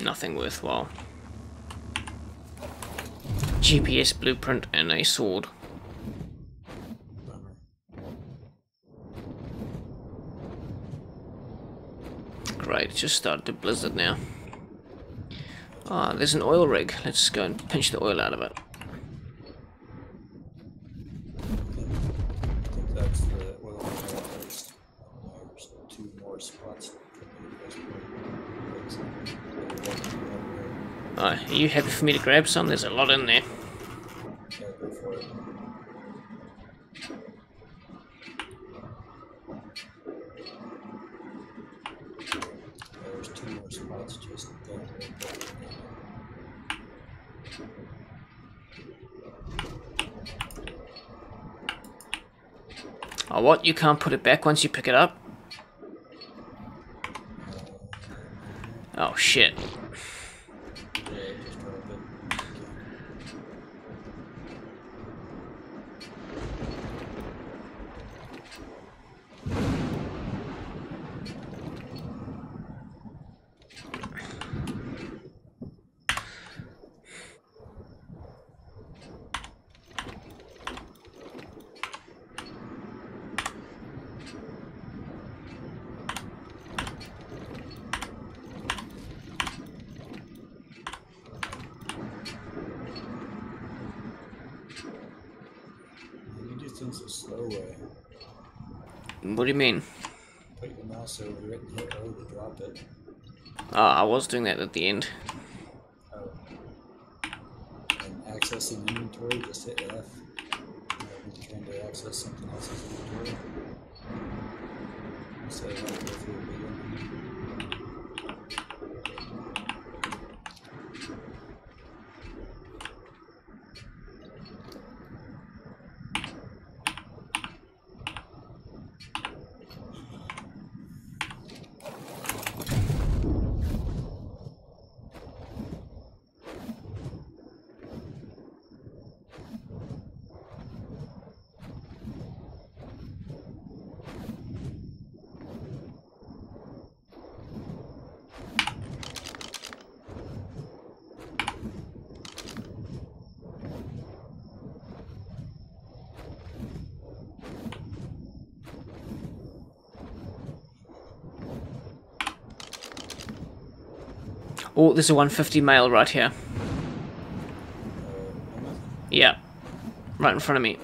Nothing worthwhile. GPS blueprint and a sword. Bummer. Great, it just started to blizzard now. Ah, there's an oil rig. Let's go and pinch the oil out of it. I think that's the oil first. There's 2 more spots. Are you happy for me to grab some? There's a lot in there. Yeah, go for it. There's 2 more spots just there. Oh, what? You can't put it back once you pick it up? Oh, shit. Use the slow way. What do you mean? Put your mouse over it and hit O to drop it. I was doing that at the end. Oh. And accessing inventory, just hit F. When you're trying to access something else's inventory. So I have to go through a big one. Oh, there's a 150 male right here. Yeah, right in front of me.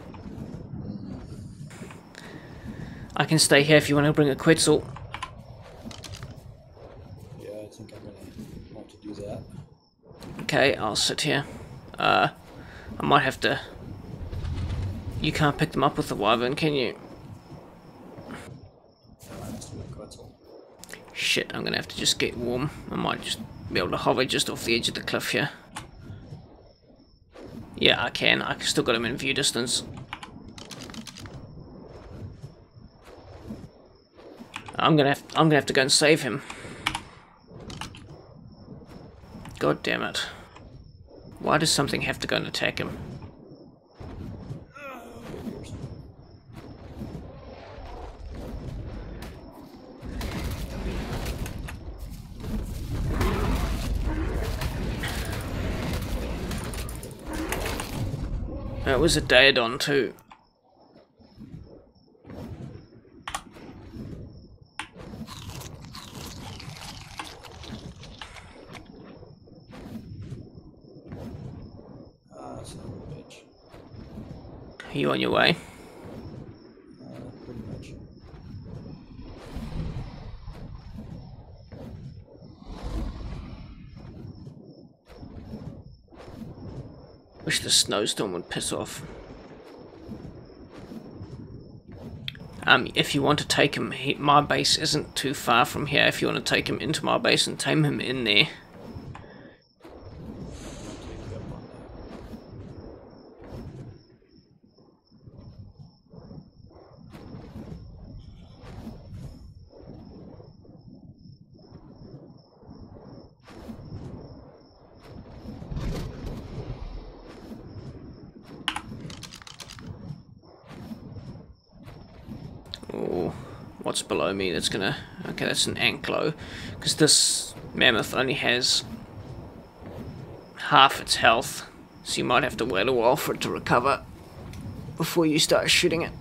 I can stay here if you want to bring a Quetzal. Yeah, I think I'm gonna want to do that. Okay, I'll sit here. I might have to... You can't pick them up with the Wyvern, can you? Shit, I'm gonna have to just get warm. I might just be able to hover just off the edge of the cliff here. Yeah, I can. I still got him in view distance. I'm gonna have to go and save him. God damn it! Why does something have to go and attack him? It was a Daedon too. Son of a bitch. Are you on your way? Pretty much. Wish the snowstorm would piss off. If you want to take him, my base isn't too far from here. If you want to take him into my base and tame him in there. Oh, what's below me? That's gonna... Okay, that's an anklo. Because this mammoth only has half its health. So you might have to wait a while for it to recover before you start shooting it.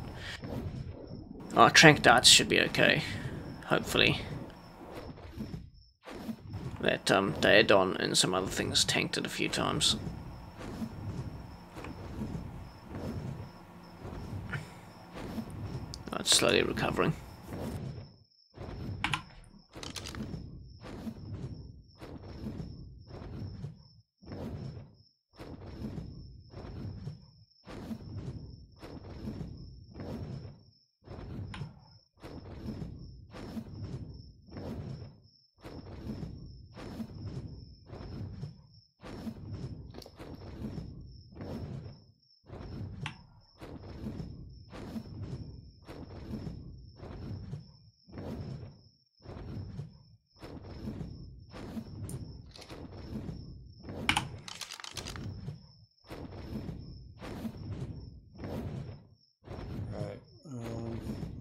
Oh, trank darts should be okay. Hopefully. That Daedon and some other things tanked it a few times. Oh, it's slowly recovering.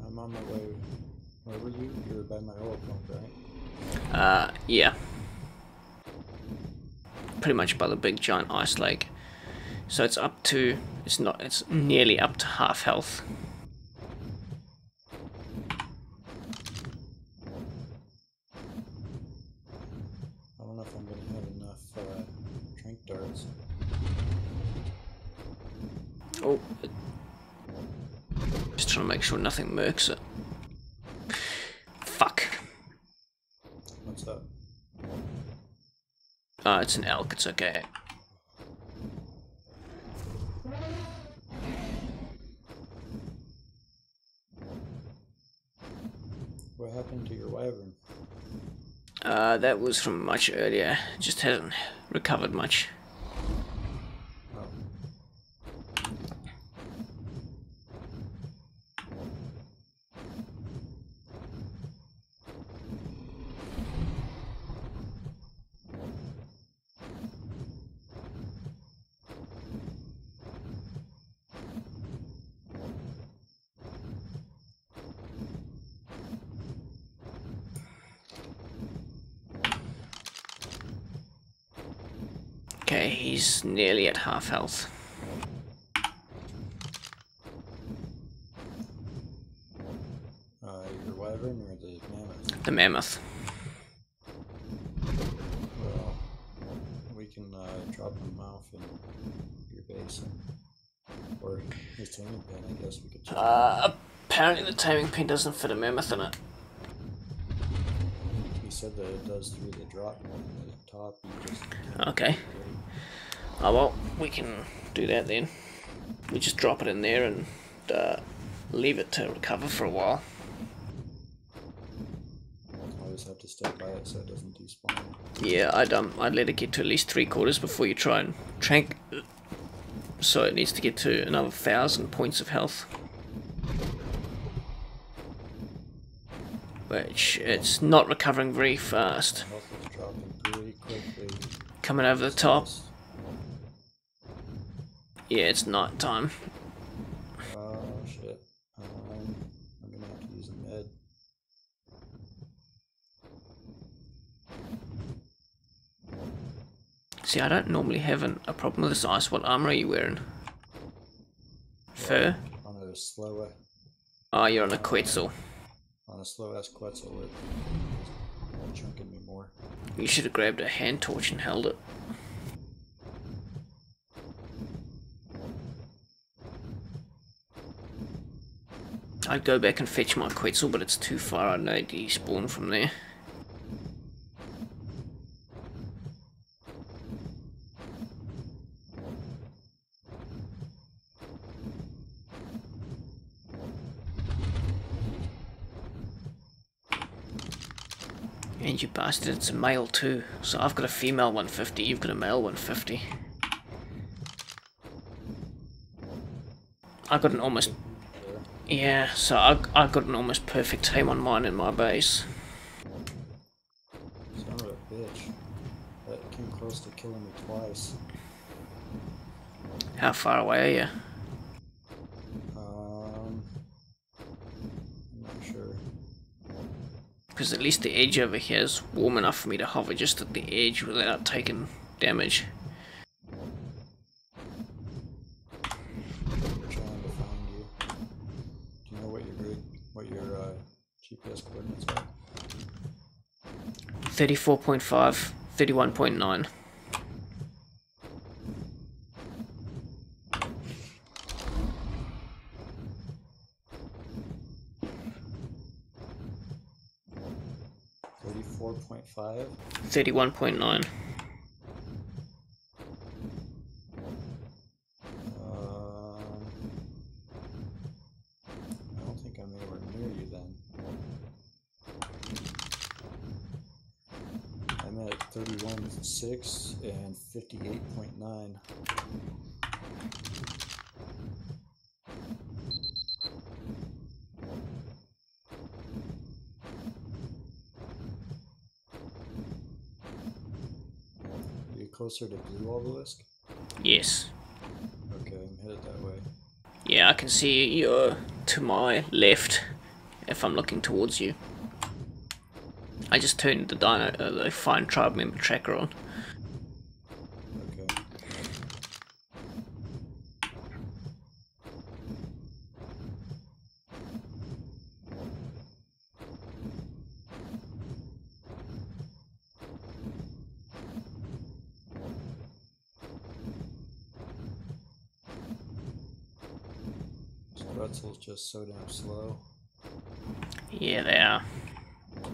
I'm on my way. Where were you? You were by my oil pump, right? Yeah. Pretty much by the big giant ice lake. So it's up to... It's nearly up to half health. I don't know if I'm going to have enough trank darts. Oh. to make sure nothing murks it. Fuck. What's up? Oh, it's an elk, it's okay. What happened to your wyvern? That was from much earlier. Just hasn't recovered much. Oh. Okay, he's nearly at half health. Your wyvern or the mammoth? The mammoth. Well, we can drop him off in your base, or his taming pen, I guess we could check. Apparently the taming pen doesn't fit a mammoth in it. He said that it does through the drop on the top. You just Okay. Oh well, we can do that then. We just drop it in there and leave it to recover for a while. always have to stay by it so it doesn't despawn. Yeah, I'd let it get to at least 3/4 before you try and trank. So it needs to get to another 1,000 points of health. Which it's not recovering very fast. Health is dropping pretty quickly. Coming over the top. Yeah, it's night time. Oh shit. I'm gonna have to use a med. See, I don't normally have a problem with this ice. What armor are you wearing? Fur? On a slow. Oh, you're on a Quetzal. On a slow ass Quetzal, it's chunking me more. You should have grabbed a hand torch and held it. I'd go back and fetch my Quetzal, but it's too far. I'd know to spawn from there. And you bastard, it's a male too. So I've got a female 150, you've got a male 150. I got an almost... Yeah, so I got an almost perfect tame on mine in my base. Son of a bitch. That came close to killing me twice. How far away are you? I'm not sure. Because at least the edge over here is warm enough for me to hover just at the edge without taking damage. I'm trying to find you. Do you know what your GPS coordinates are? 34.5, 31.9. .5. 31.9. I don't think I'm anywhere near you then. I'm at 31.6 and 58.9. Closer to Blue Obelisk? Yes. Okay, I'm headed that way. Yeah, I can see you're to my left if I'm looking towards you. I just turned the Find Tribe Member tracker on. Okay. pretzels just so damn slow. Yeah, they are. I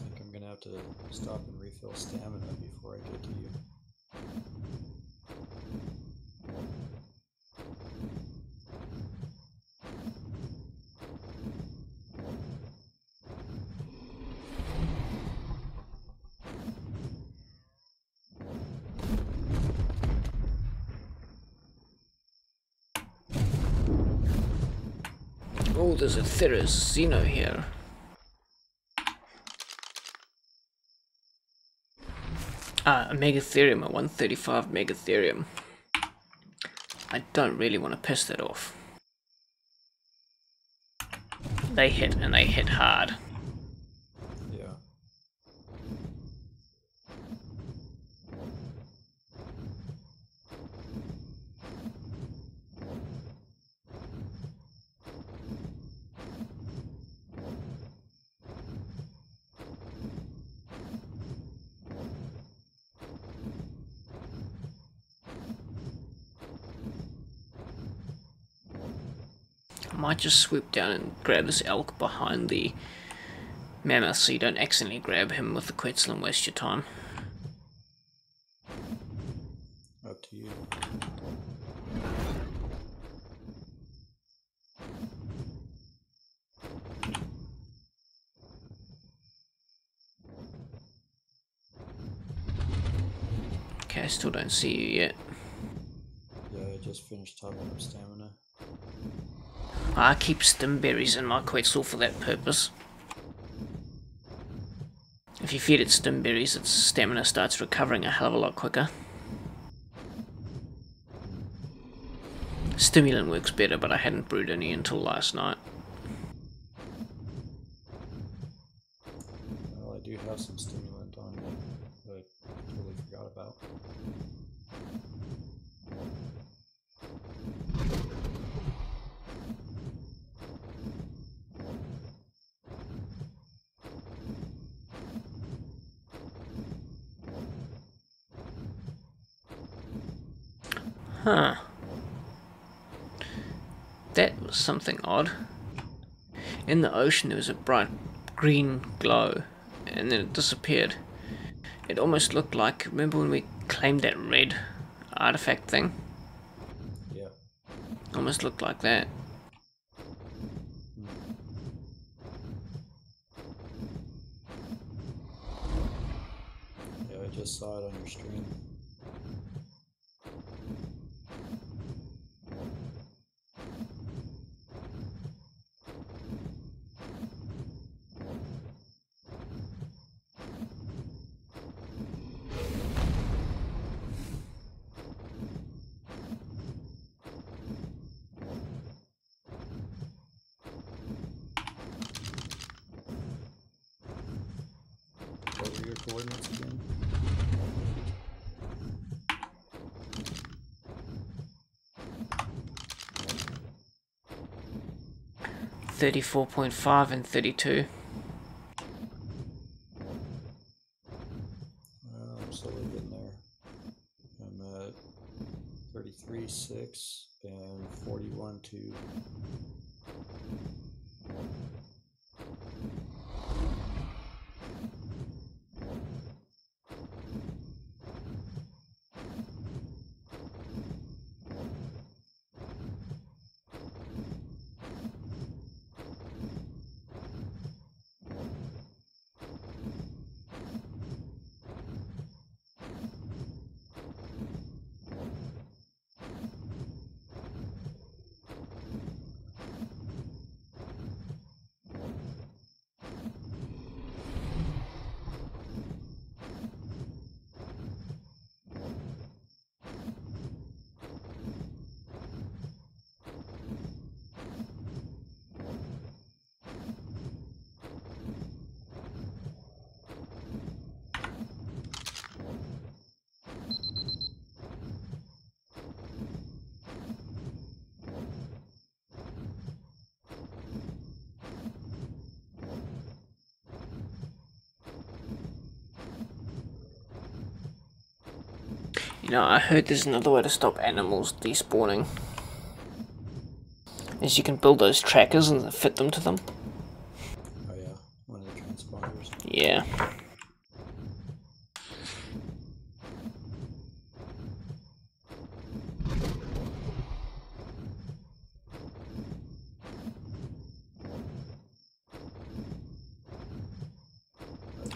think I'm gonna have to stop and refill stamina before I get to you. Oh, there's a Theros Xeno here. Ah, a Megatherium, a 135 Megatherium. I don't really want to piss that off. They hit, and they hit hard. Yeah. I might just swoop down and grab this elk behind the mammoth so you don't accidentally grab him with the Quetzal and waste your time. Up to you. Okay, I still don't see you yet. Yeah, I just finished topping up stamina. I keep stimberries in my Quetzal for that purpose. If you feed it stimberries, its stamina starts recovering a hell of a lot quicker. Stimulant works better, but I hadn't brewed any until last night. Well, I do have some stimulant on me that I totally forgot about. Huh. That was something odd. In the ocean there was a bright green glow, and then it disappeared. It almost looked like, remember when we claimed that red artifact thing? Yeah. Almost looked like that. Yeah, I just saw it on your stream. What were your coordinates again? 34.5 and 32. I'm slowly getting there. I'm at 33.6 and 41.2. You know, I heard there's another way to stop animals despawning. Is you can build those trackers and fit them to them. Oh yeah, one of the transponders. Yeah.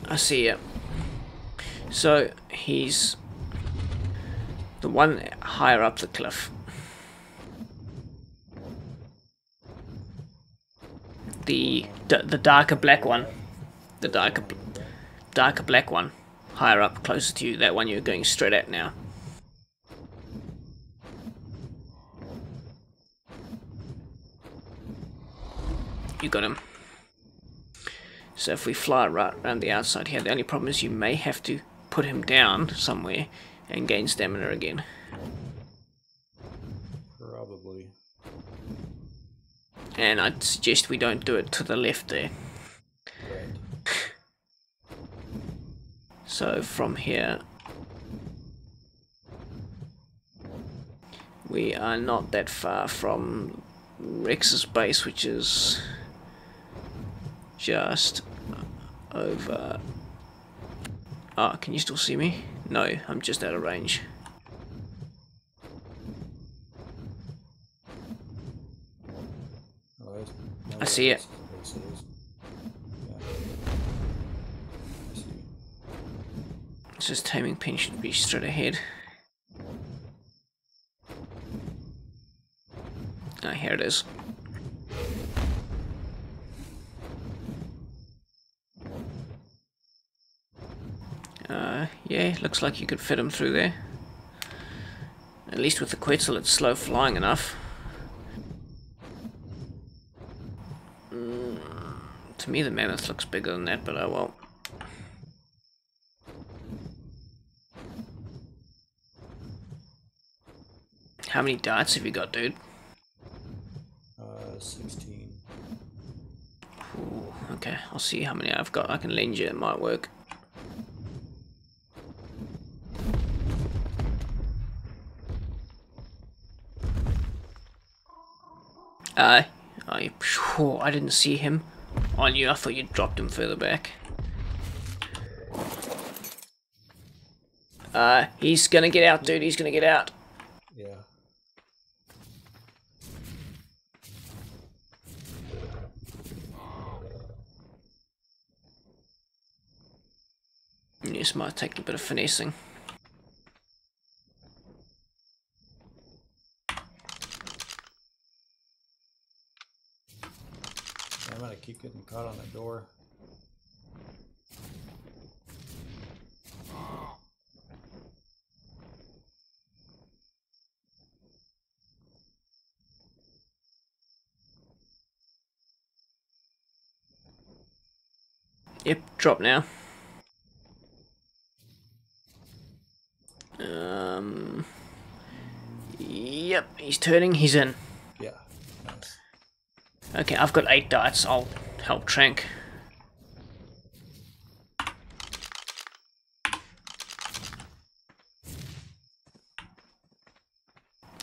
I see it. So he's the one higher up the cliff. The darker black one. The darker black one. Higher up, closer to you. That one you're going straight at now. You got him. So if we fly right around the outside here, the only problem is you may have to put him down somewhere and gain stamina again. Probably. And I'd suggest we don't do it to the left there. Right. So from here, we are not that far from Rex's base, which is just over. Oh, can you still see me? No, I'm just out of range. Oh, I see it. Yeah. I see. It says taming pin should be straight ahead. Oh, here it is. Yeah, looks like you could fit him through there. At least with the Quetzal, it's slow flying enough. To me, the Mammoth looks bigger than that, but oh well. How many darts have you got, dude? 16. Ooh, okay, I'll see how many I've got. I can lend you, it might work. I didn't see him on you. I thought you dropped him further back. He's gonna get out, dude. He's gonna get out. Yeah. This might take a bit of finessing. I'm gonna keep getting caught on the door. Yep, drop now. Yep, he's turning, he's in. Yeah, nice. Okay, I've got 8 darts, I'll help Trank.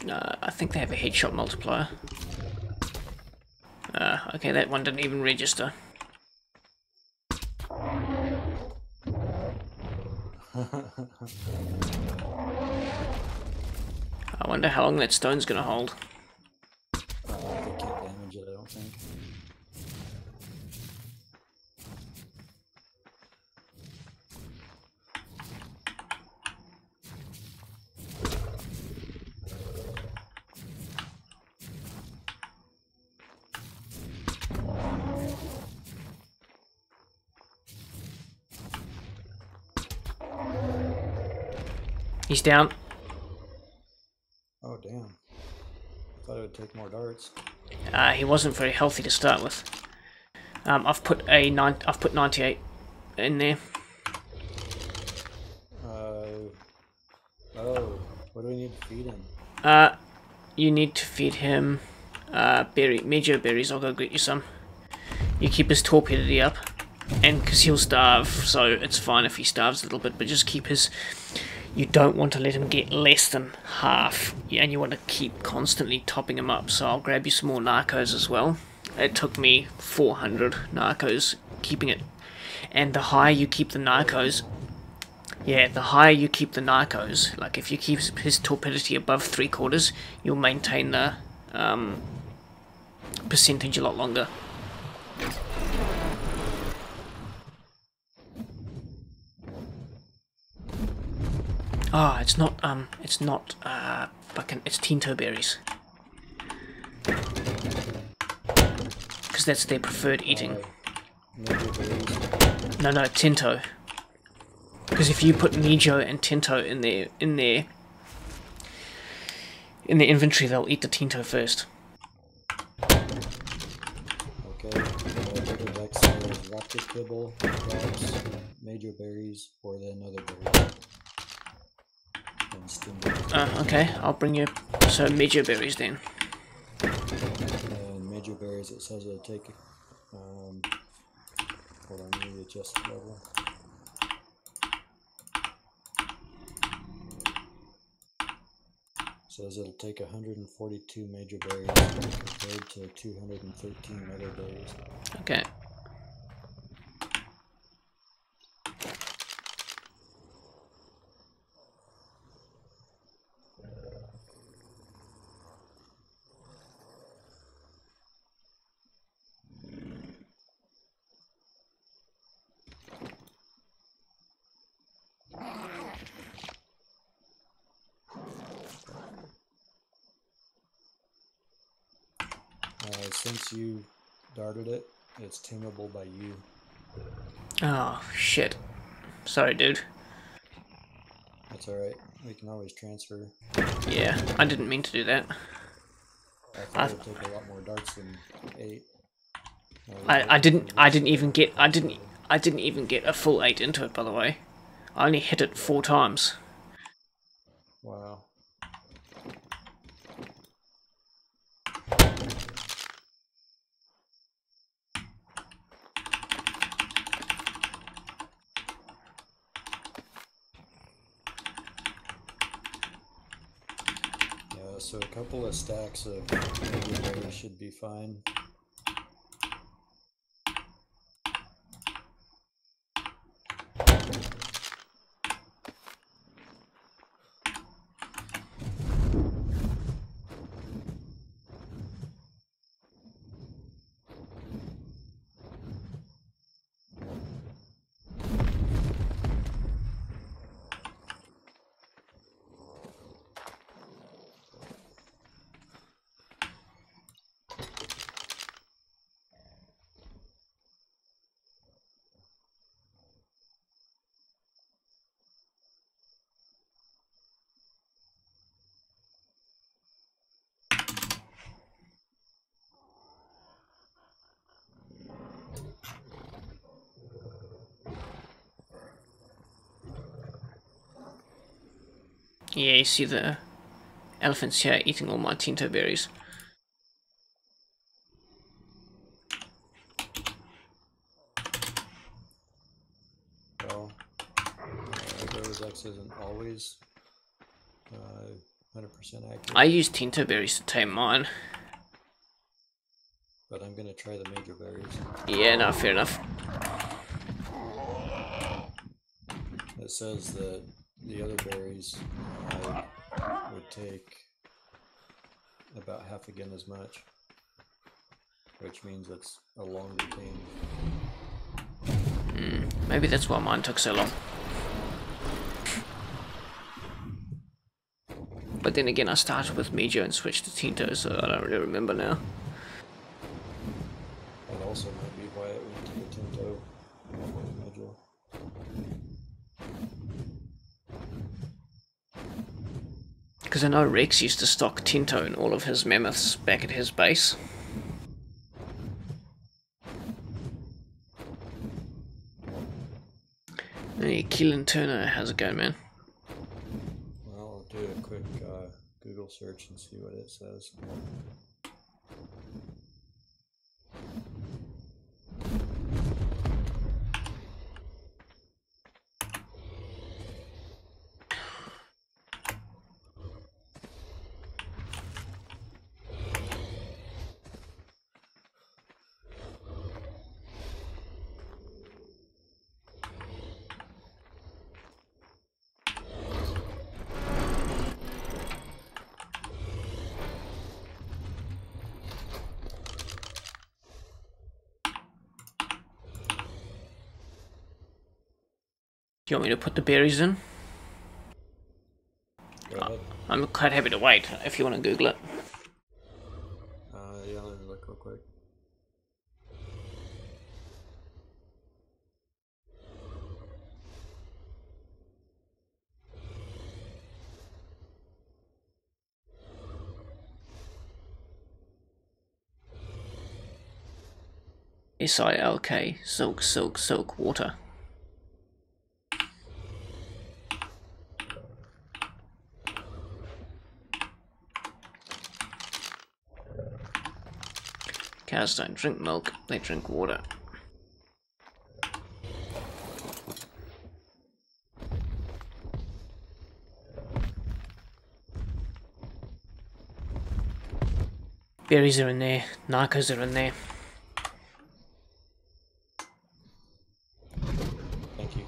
I think they have a headshot multiplier. Okay, that one didn't even register. I wonder how long that stone's gonna hold. They can't damage it, I don't think. He's down. Oh damn! I thought it would take more darts. He wasn't very healthy to start with. I've put 98 in there. Oh, what do we need to feed him? You need to feed him Mejo berries. I'll go get you some. You keep his torpidity up, and because he'll starve, so it's fine if he starves a little bit. But just keep his. you don't want to let them get less than half, and you want to keep constantly topping them up. So I'll grab you some more narcos as well. It took me 400 narcos keeping it, and the higher you keep the narcos, yeah, the higher you keep the narcos, like if you keep his torpidity above 3/4, you'll maintain the percentage a lot longer. Ah, it's not fucking, it's tinto berries. Because that's their preferred eating. No, tinto. Because if you put Nijo and tinto in their inventory, they'll eat the tinto first. Okay, little decks are raptor kibble, drops, major berries, or then other berries. Okay, I'll bring you some major berries then. And major berries, it says it'll take, hold on, let me adjust the level. It says it'll take 142 major berries compared to 213 other berries. Okay. Since you darted it, it's tameable by you. Oh, shit. Sorry, dude. That's alright. We can always transfer. Yeah, I didn't mean to do that. I thought it would take a lot more darts than 8. I didn't even get a full 8 into it, by the way. I only hit it 4 times. Wow. So a couple of stacks of major berries should be fine. Yeah, you see the elephants here eating all my tinto berries. Well, X isn't always 100% accurate. I use tinto berries to tame mine. But I'm going to try the major berries. Yeah, no, fair enough. It says that the other berries would take about half again as much, which means it's a longer tame. Maybe that's why mine took so long. But then again, I started with Mejo and switched to Tinto, so I don't really remember now. That also might be why it went to the Tinto before the Mejo. Because I know Rex used to stock Tinto in all of his mammoths back at his base. Hey, Keelan Turner, how's it going, man? Well, I'll do a quick Google search and see what it says. Do you want me to put the berries in? Go ahead. I'm quite happy to wait if you want to Google it. Yeah, let me look real quick. SILK, silk, silk, silk, water. Cows don't drink milk, they drink water. Berries are in there, narcos are in there. Thank you.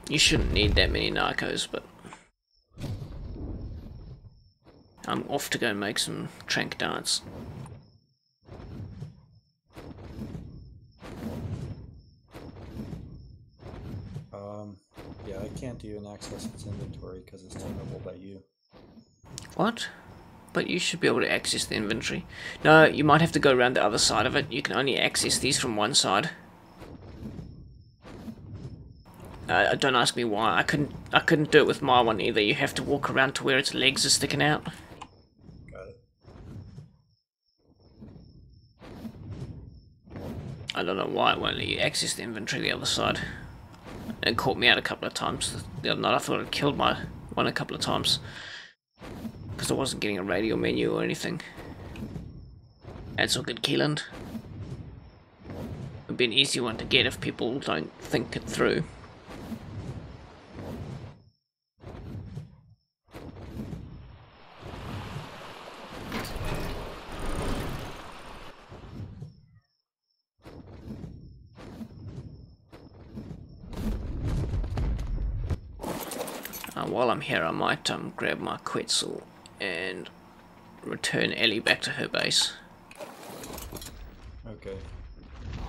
You shouldn't need that many narcos, but I'm off to go and make some trank darts. Yeah, I can't even access its inventory because it's tameable by you. What? But you should be able to access the inventory. No, you might have to go around the other side of it. You can only access these from one side. Don't ask me why. I couldn't do it with my one either. You have to walk around to where its legs are sticking out. Got it. I don't know why it won't let you access the inventory the other side. It caught me out a couple of times the other night. I thought I'd killed my one a couple of times because I wasn't getting a radial menu or anything. That's all good, Keeland. It'd be an easy one to get if people don't think it through. While I'm here, I might grab my Quetzal and return Ellie back to her base. Okay.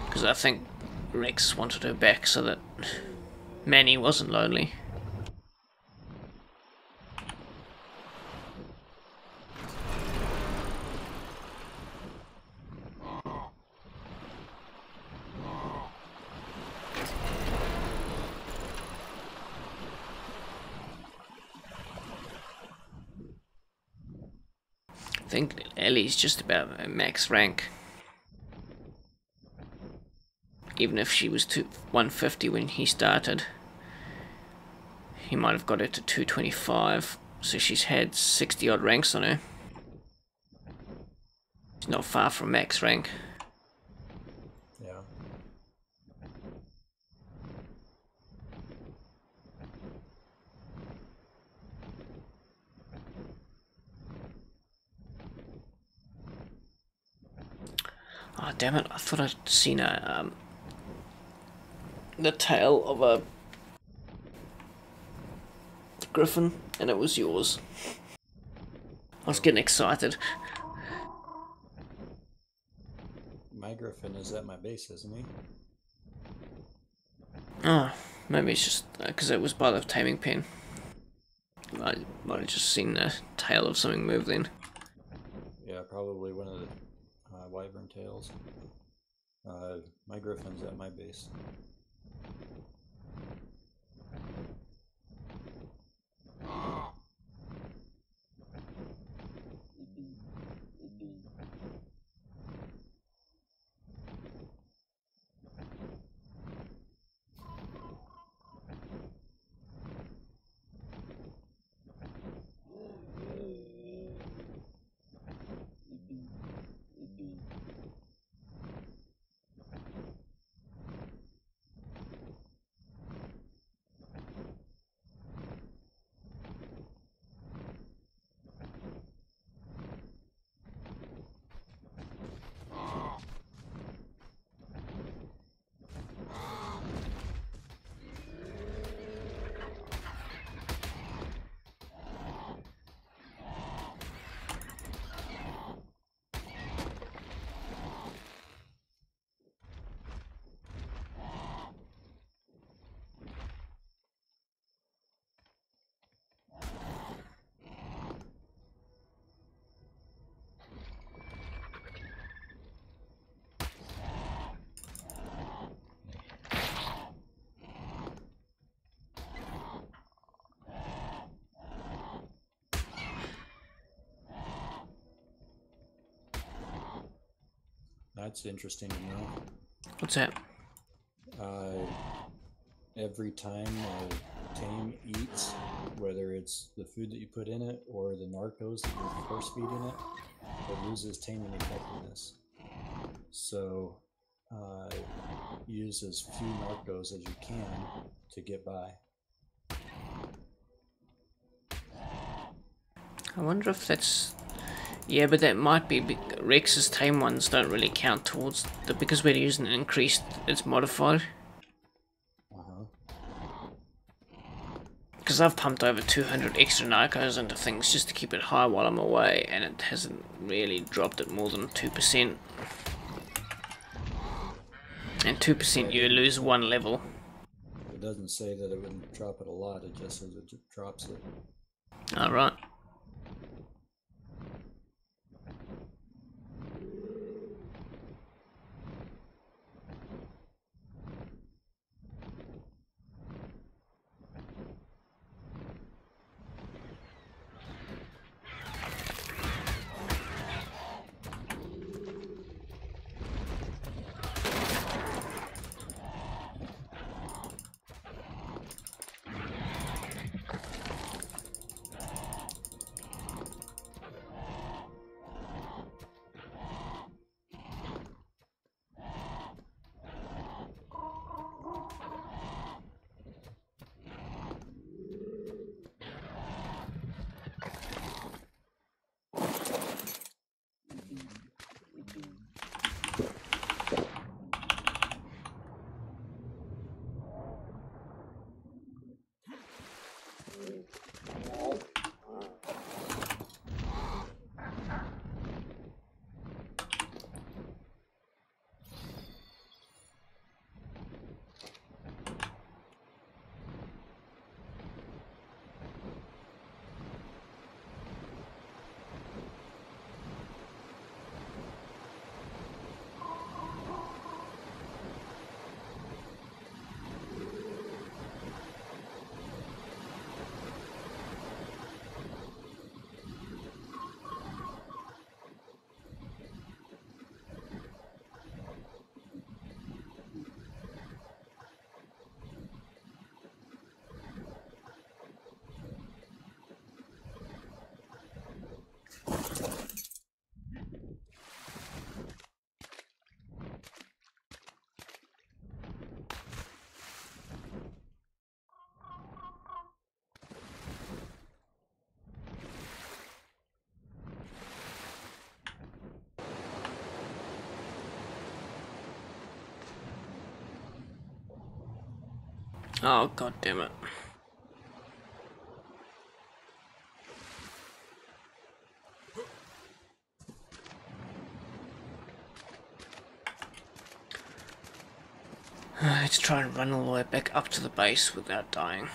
Because I think Rex wanted her back so that Manny wasn't lonely. I think Ellie's just about a max rank. Even if she was 150 when he started, he might have got her to 225. So she's had 60 odd ranks on her. She's not far from max rank. Yeah. Oh damn it! I thought I'd seen the tail of a griffin, and it was yours. I was getting excited. My griffin is at my base, isn't he? Oh, maybe it's just because it was by the taming pen. I might have just seen the tail of something move then. Yeah, probably one of the wyvern tails. My griffin's at my base. That's interesting to know. What's that? Every time a tame eats, whether it's the food that you put in it or the narcos that you're force feeding it, it loses taming effectiveness. So use as few narcos as you can to get by. I wonder if that's... Yeah, but that might be... Rex's tame ones don't really count towards the... Because we're using an increased, it's modified. Because I've pumped over 200 extra narcos into things just to keep it high while I'm away, and it hasn't really dropped it more than 2%. And 2% you lose 1 level. It doesn't say that it wouldn't drop it a lot, it just says it drops it. Alright. Oh, god damn it. Let's try and run all the way back up to the base without dying.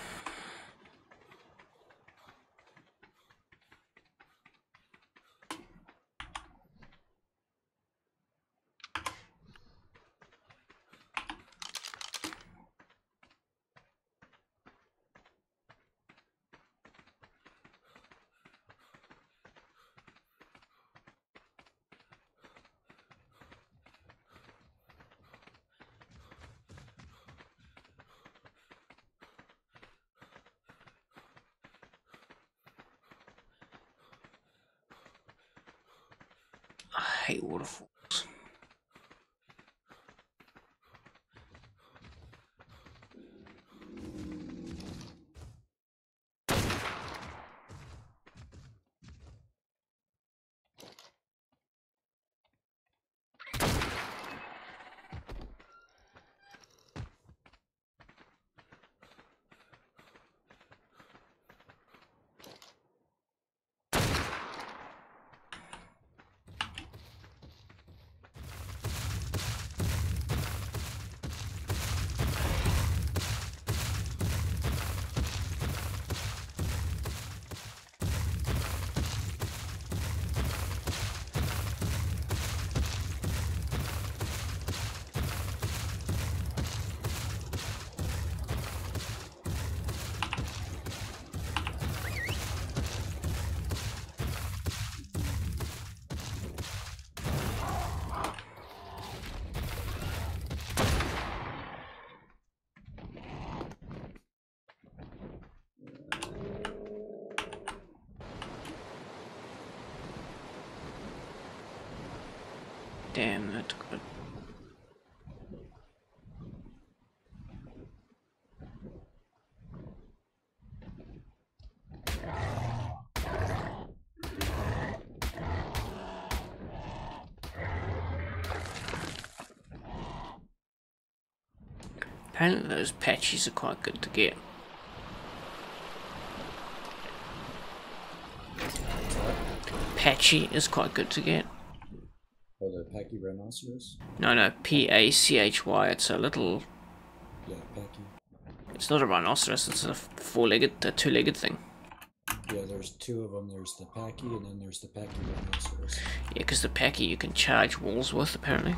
I hate waterfalls. Damn, that's good. Apparently those patches are quite good to get. Patchy is quite good to get. Oh, the Packy Rhinoceros? No, P-A-C-H-Y, it's a little... Yeah, Packy. It's not a rhinoceros, it's a two-legged thing. Yeah, there's two of them. There's the Packy and then there's the Packy Rhinoceros. Yeah, because the Packy you can charge walls with, apparently.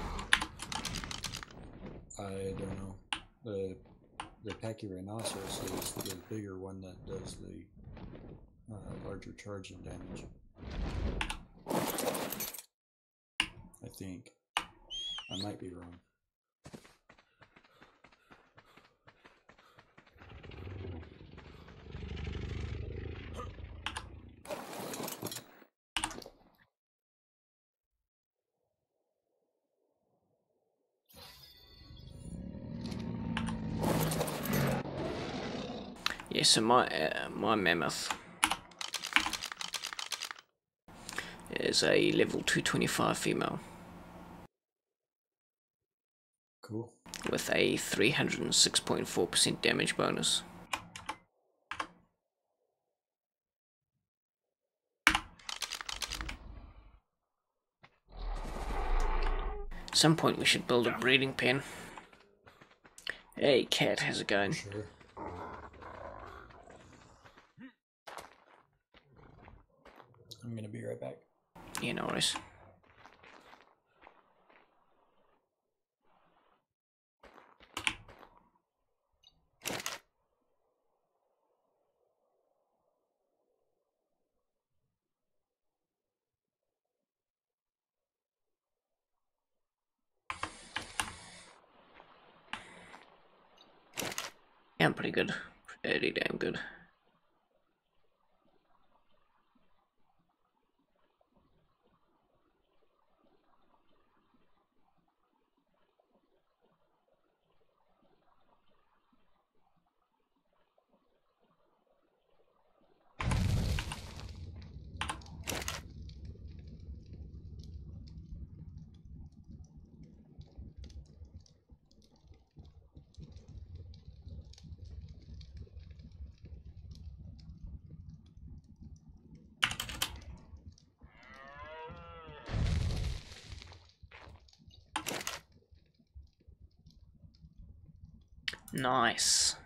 I don't know. The Packy Rhinoceros is the bigger one that does the larger charging damage. I think. I might be wrong. Yeah, so my mammoth is a level 225 female. Cool. With a 306.4% damage bonus. At some point we should build a breeding pen. Hey cat, how's it going? Sure. I'm gonna be right back. Yeah, no worries. Yeah, I'm pretty good. Pretty damn good. Nice.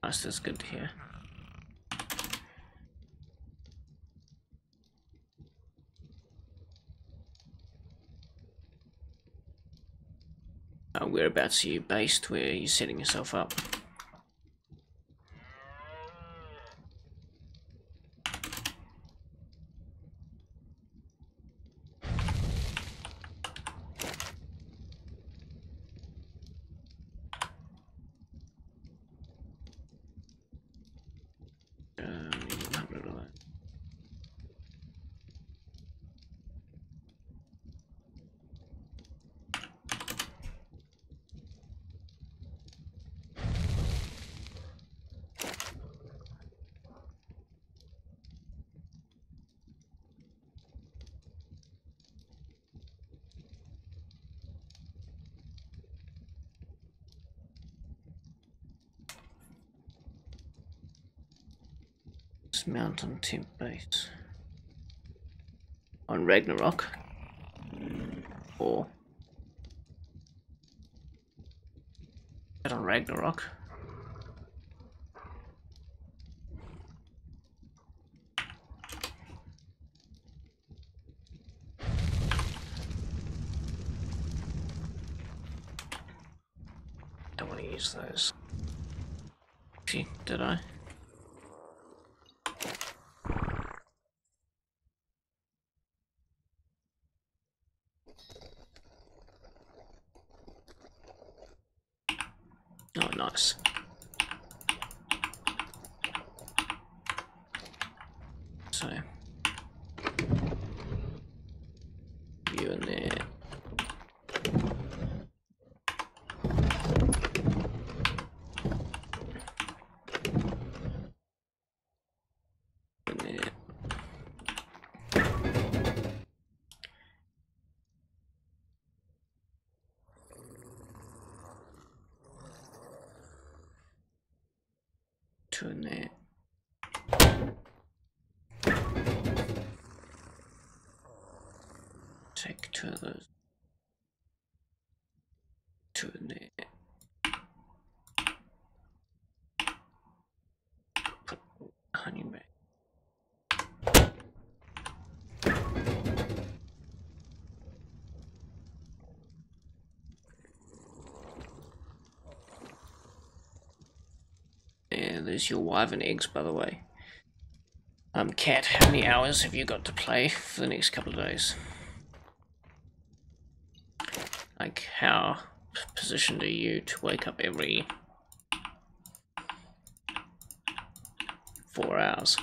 Nice, that's good to hear. Whereabouts are you based? Where are you setting yourself up? Mount on temp base on Ragnarok, or on Ragnarok. Don't want to use those. See, did I? Oh, nice. So you in there. In there. Two in there. Take two of those. Two in there. Put honey back. Yeah, there's your wyvern eggs, by the way. Cat, how many hours have you got to play for the next couple of days? Like, how positioned are you to wake up every 4 hours?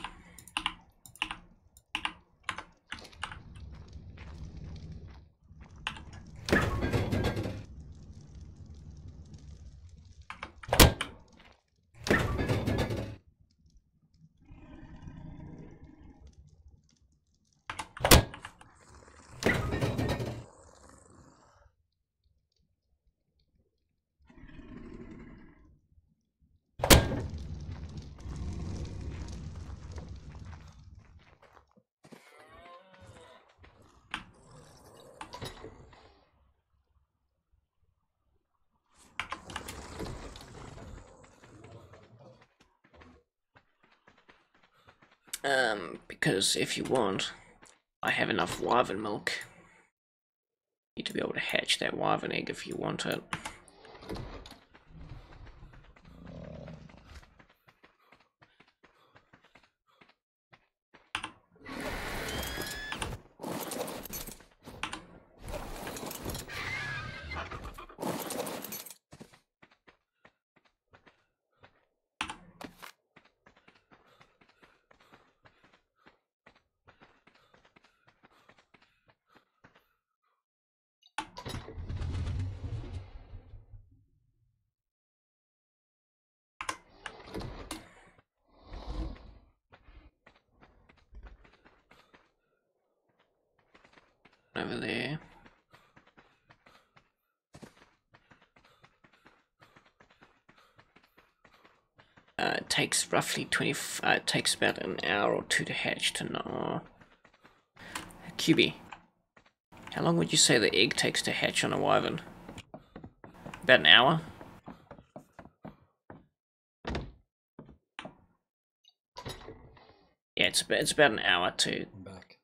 Because if you want, I have enough wyvern milk. You to be able to hatch that wyvern egg if you want it. Over there. It takes roughly 20. It takes about an hour or two to hatch to know. QB, how long would you say the egg takes to hatch on a wyvern? About an hour. Yeah, it's about an hour to. I'm back.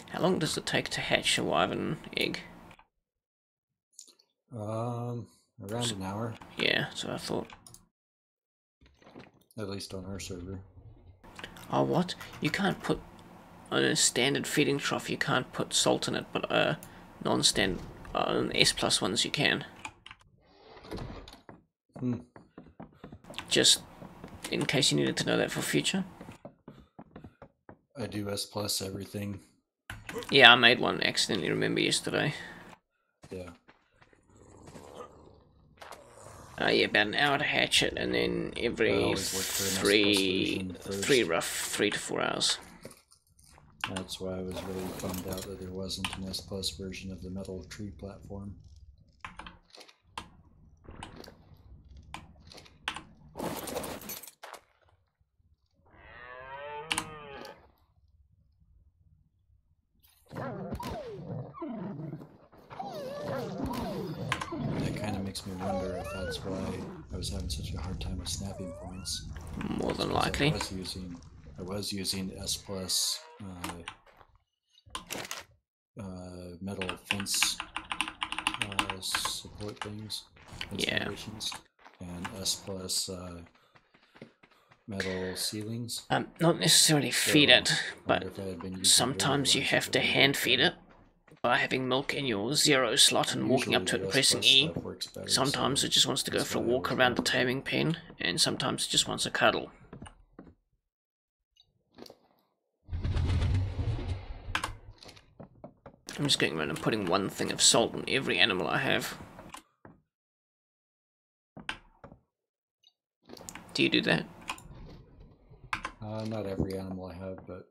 How long does it take to hatch a wyvern egg? Around an hour. Yeah, so I thought. At least on our server. Oh, what? You can't put on a standard feeding trough. You can't put salt in it, but non-standard S+ ones you can. Just in case you needed to know that for future. I do S+ everything. Yeah, I made one accidentally, remember, yesterday. Yeah. Yeah, about an hour to hatch it, and then every 3 to 4 hours. That's why I was really bummed out that there wasn't an S+ version of the metal tree platform. That kind of makes me wonder if that's why I was having such a hard time with snapping points. More than likely. I was using S+ metal fence support things, Yeah, and S+ metal ceilings. not necessarily feed it, but if I had been using sometimes you regular have ones, to it would hand work feed better. it by having milk in your 0 slot and walking up to it and pressing E. stuff works better, Sometimes so it just wants to go that's for a why I walk was around the going. taming pen, and sometimes it just wants a cuddle. I'm just going around and putting one thing of salt on every animal I have. Do you do that? Not every animal I have, but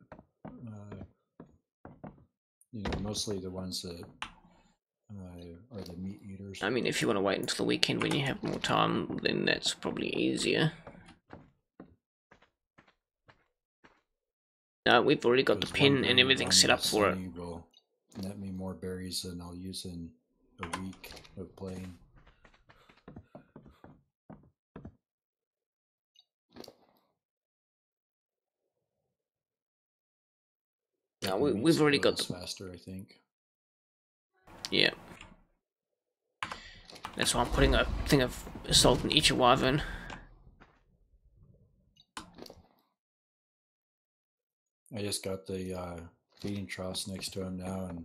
you know, mostly the ones that are the meat eaters. I mean, if you want to wait until the weekend when you have more time, then that's probably easier. No, we've already got the pin and everything set up for it. Will net me more berries than I'll use in a week of playing. No, we've already got the faster, I think. Yeah. That's why I'm putting a thing of salt in each wyvern. I just got the feeding troughs next to him now and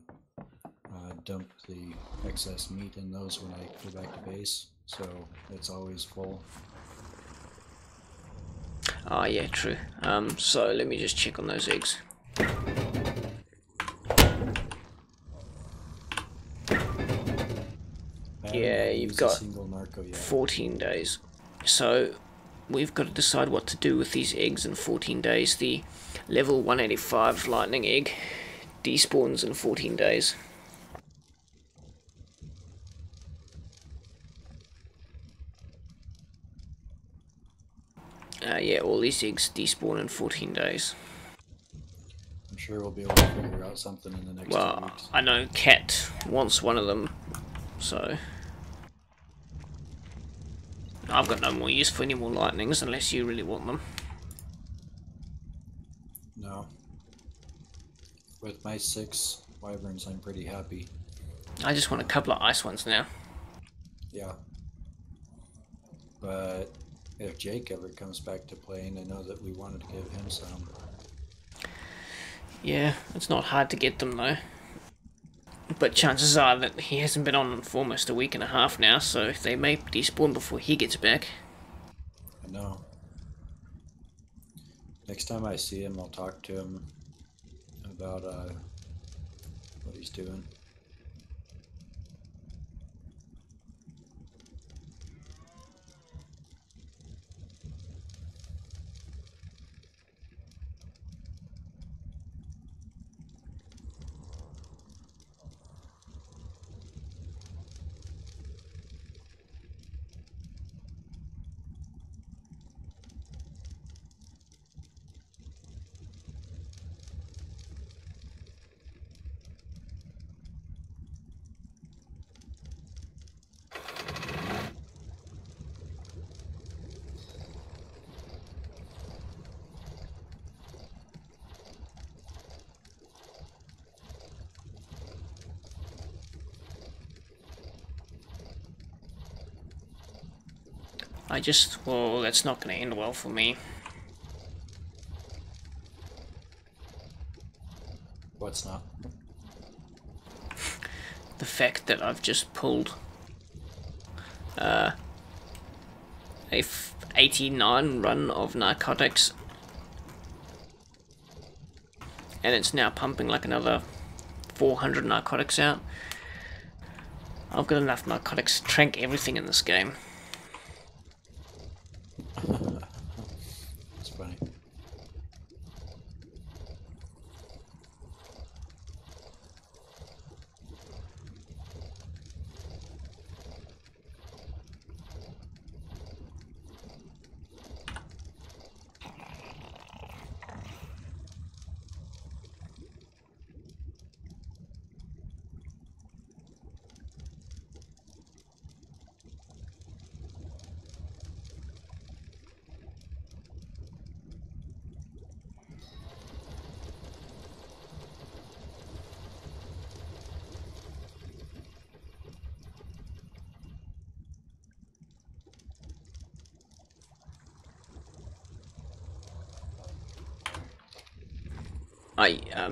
dump the excess meat in those when I go back to base, so it's always full. Oh yeah, true. So let me just check on those eggs. Yeah, you've got 14 days. So we've got to decide what to do with these eggs in 14 days. The level 185 lightning egg despawns in 14 days. Yeah, all these eggs despawn in 14 days. I'm sure we'll be able to figure out something in the next 2 weeks. I know Cat wants one of them, so I've got no more use for any more lightnings unless you really want them. No. With my 6 wyverns, I'm pretty happy. I just want a couple of ice ones now. Yeah. But if Jake ever comes back to playing, I know that we wanted to give him some. Yeah, it's not hard to get them though. But chances are that he hasn't been on for almost a week and a half now, so they may despawn before he gets back. I know. Next time I see him, I'll talk to him about what he's doing. Well, that's not going to end well for me. What's not? The fact that I've just pulled a 89 run of narcotics and it's now pumping like another 400 narcotics out. I've got enough narcotics to trank everything in this game. It's funny.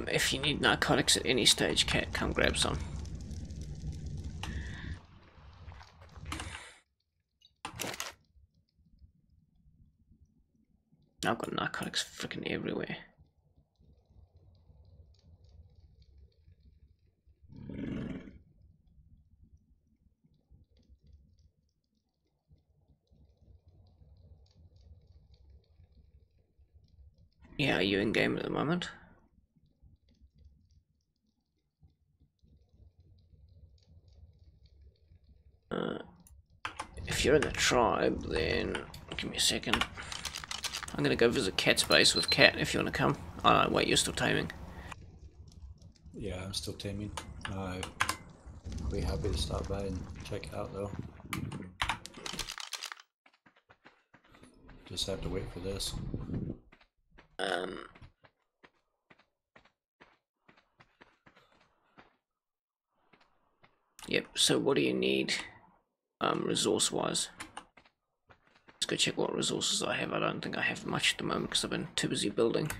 If you need narcotics at any stage, Cat, come grab some. I've got narcotics freaking everywhere. Yeah, are you in game at the moment? If you're in the tribe, then give me a second. I'm gonna go visit Cat's base with Cat if you want to come. Oh no, wait, you're still taming. Yeah, I'm still taming. I'll be happy to stop by and check it out though. Just have to wait for this. Yep, so what do you need resource wise? Let's go check what resources I have. I don't think I have much at the moment because I've been too busy building.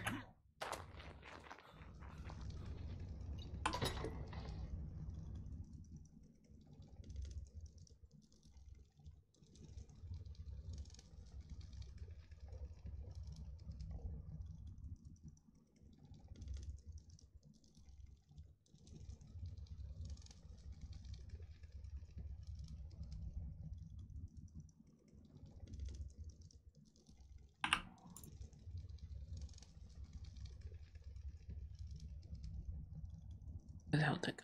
Where the hell did it go?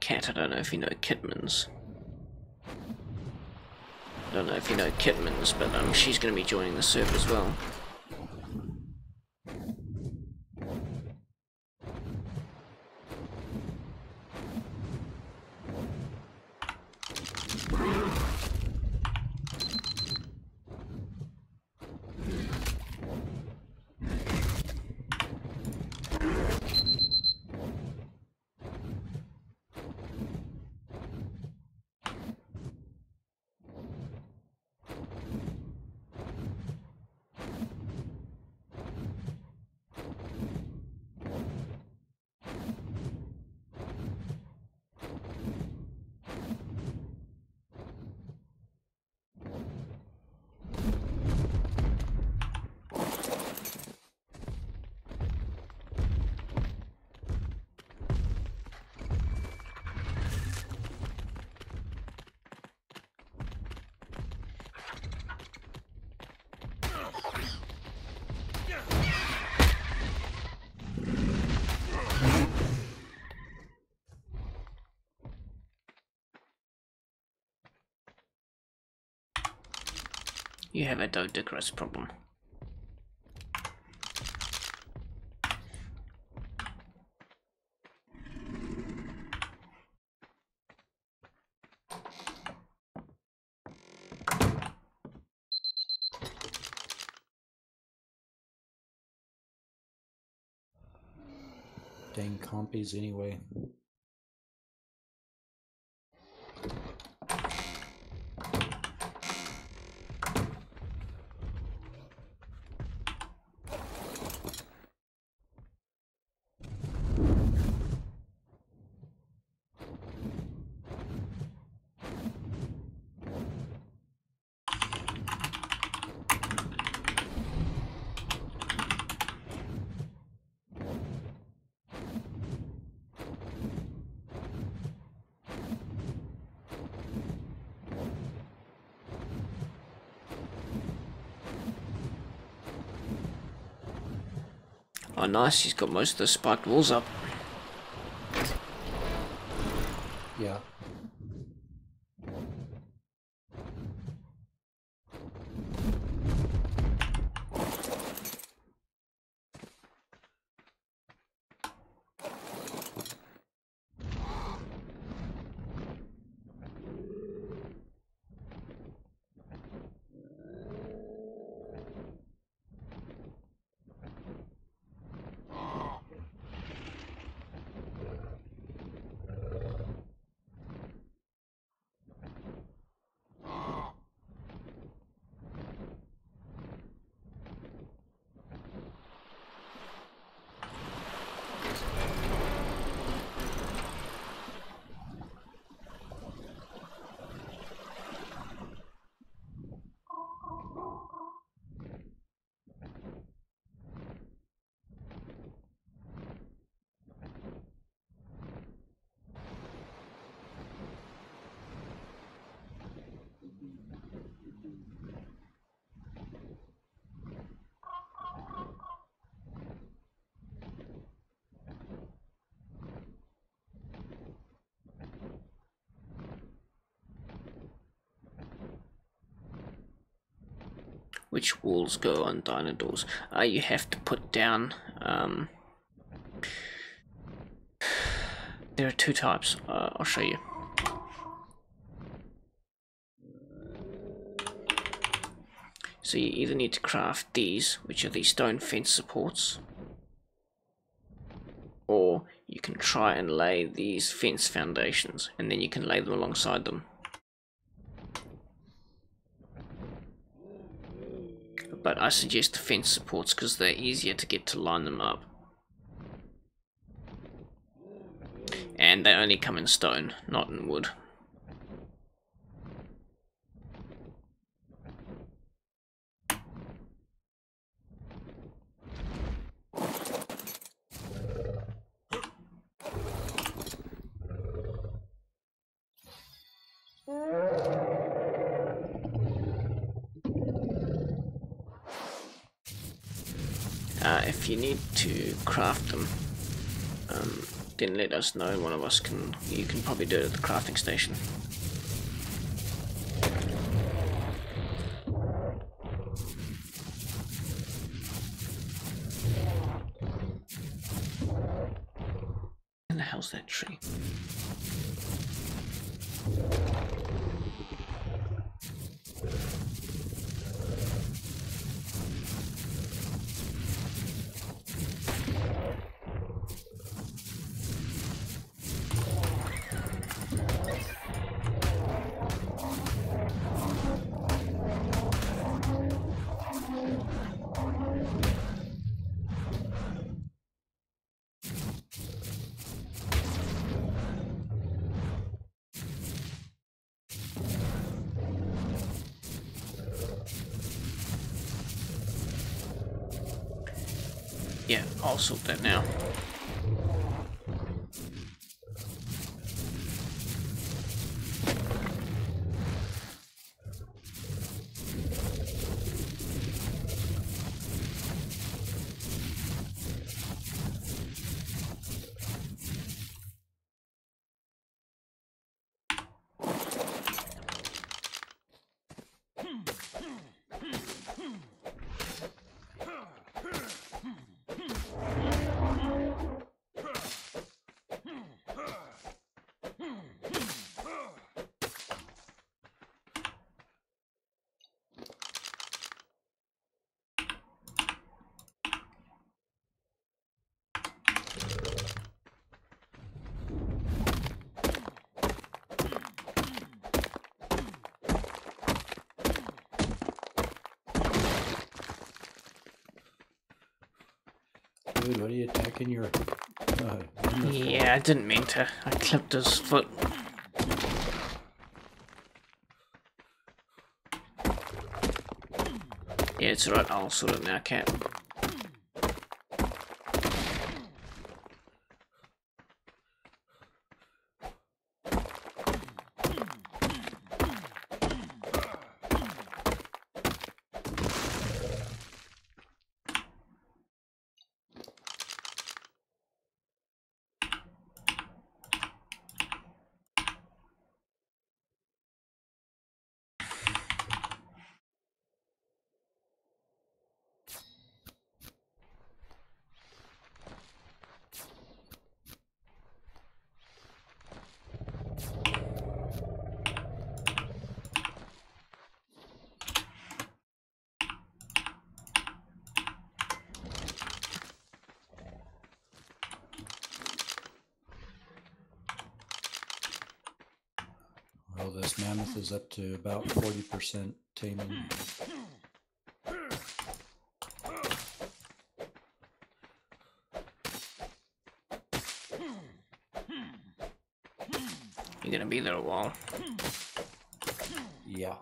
Cat. I don't know if you know Kitmans. I don't know if you know Kitmans, but she's going to be joining the server as well. You have a Dodicarus problem. Dang compies anyway. Oh nice, he's got most of the spiked walls up. Yeah. Which walls go on diner doors? You have to put down. There are two types. I'll show you. So you either need to craft these, which are the stone fence supports, or you can try and lay these fence foundations, and then you can lay them alongside them. But I suggest the fence supports because they're easier to get to line them up. And they only come in stone, not in wood. If you need to craft them, then let us know. One of us can. You can probably do it at the crafting station. And the hell's that tree? Yeah, I'll sort that now. Dude, what are you attacking your... Yeah, I didn't mean to. I clipped his foot. Yeah, it's alright. I'll sort it now, cat. Well, this mammoth is up to about 40% taming. You're gonna be there a while. Yeah.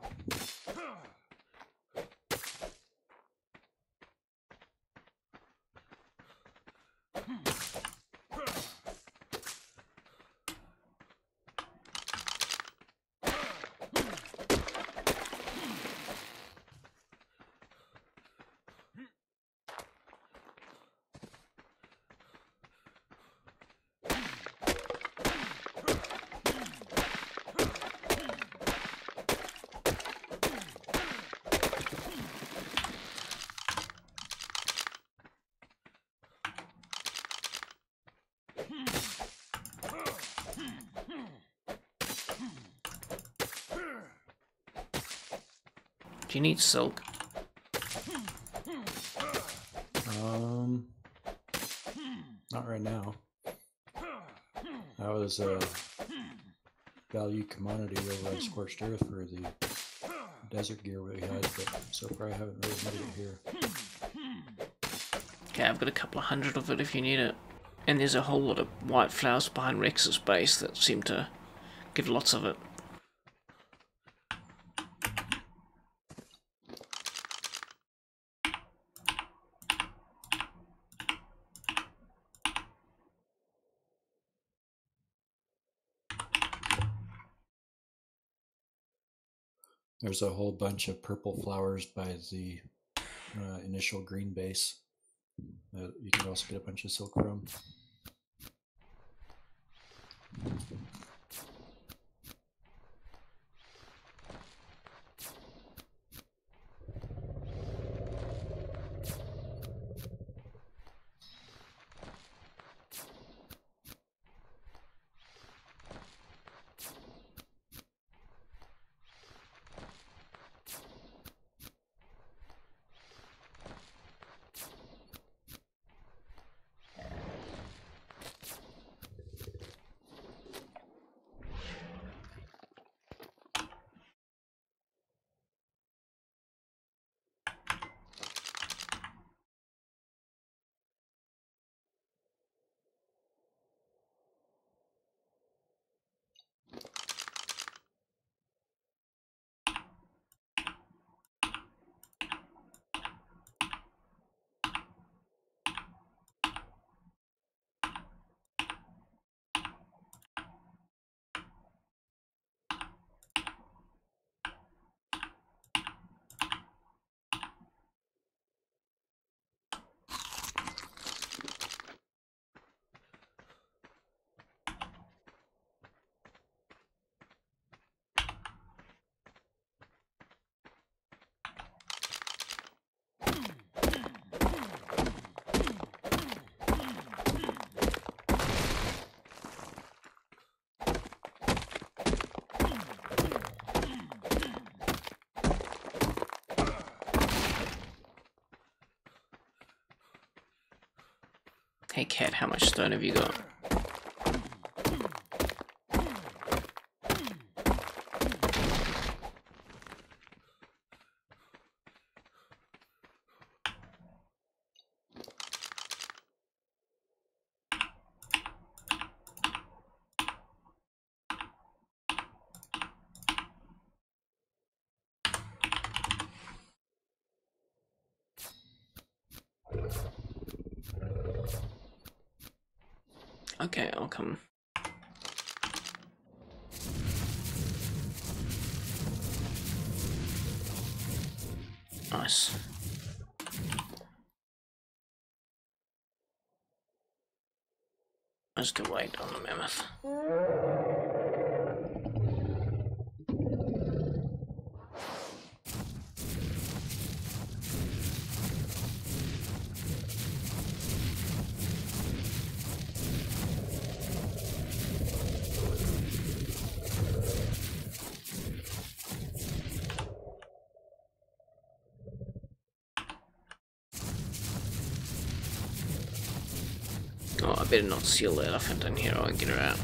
Do you need silk? Not right now. That was a value commodity over at Scorched Earth for the desert gear we had, but so far I haven't really made it here. Okay, I've got a couple of hundred of it if you need it. And there's a whole lot of white flowers behind Rex's base that seem to give lots of it. There's a whole bunch of purple flowers by the initial green base that you can also get a bunch of silk from. Hey cat, how much stone have you got? Okay, I'll come. Nice. I just can wait on the mammoth. Oh, I better not seal the elephant in here or I'll get her out.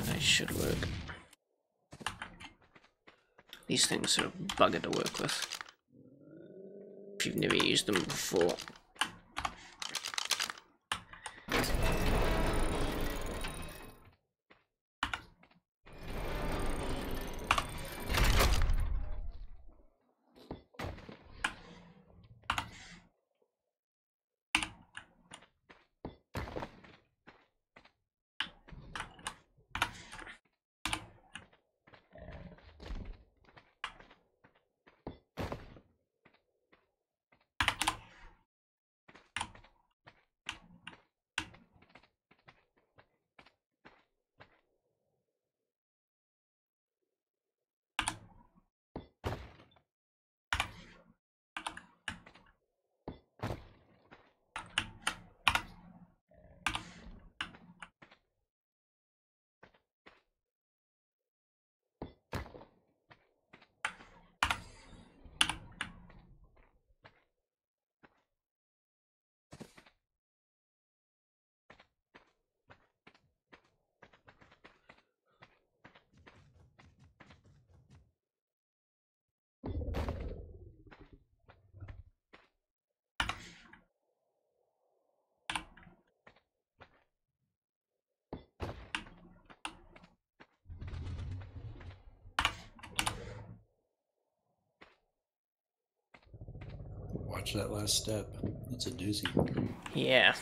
They should work. These things are a bugger to work with if you've never used them before. Watch that last step. It's a doozy. Yeah.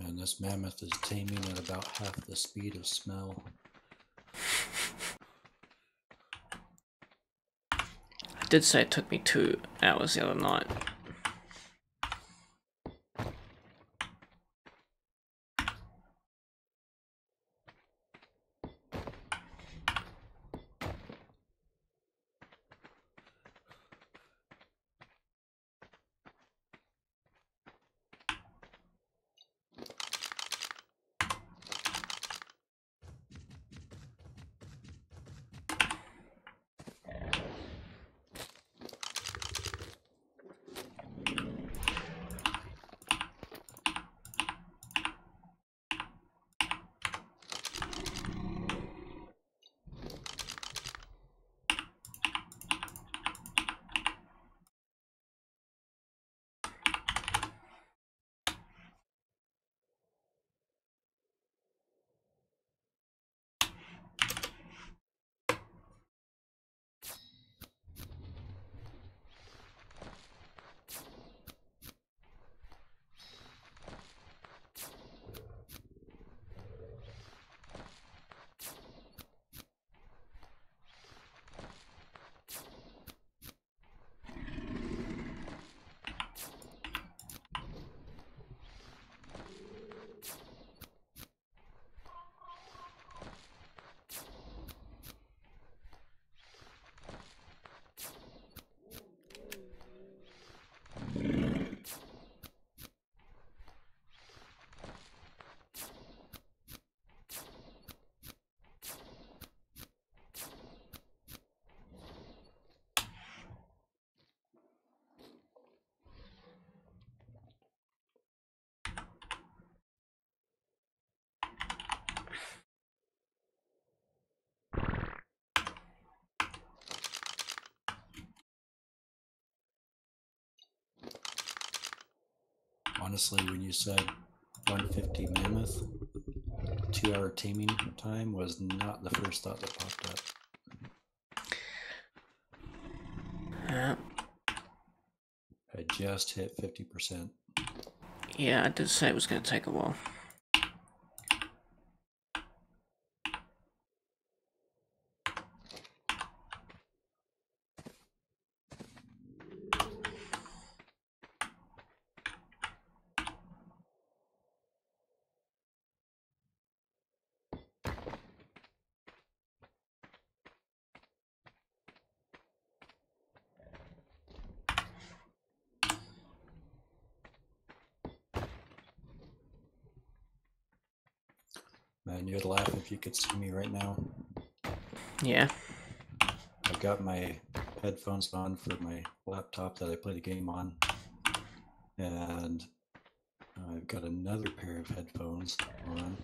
And this mammoth is taming at about half the speed of smell. I did say it took me 2 hours the other night. honestly, when you said 150 Mammoth, 2-hour teaming time was not the first thought that popped up. I just hit 50%. Yeah, I did say it was going to take a while. Man, you'd laugh if you could see me right now. Yeah. I've got my headphones on for my laptop that I play the game on, and I've got another pair of headphones on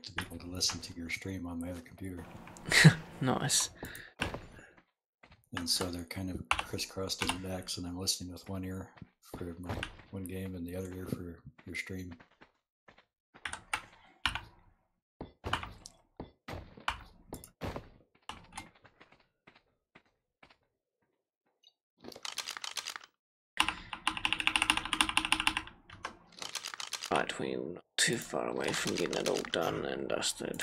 to be able to listen to your stream on my other computer. Nice. And so they're kind of crisscrossed in the decks, and I'm listening with one ear for my one game and the other ear for your stream. Right, we're not too far away from getting it all done and dusted.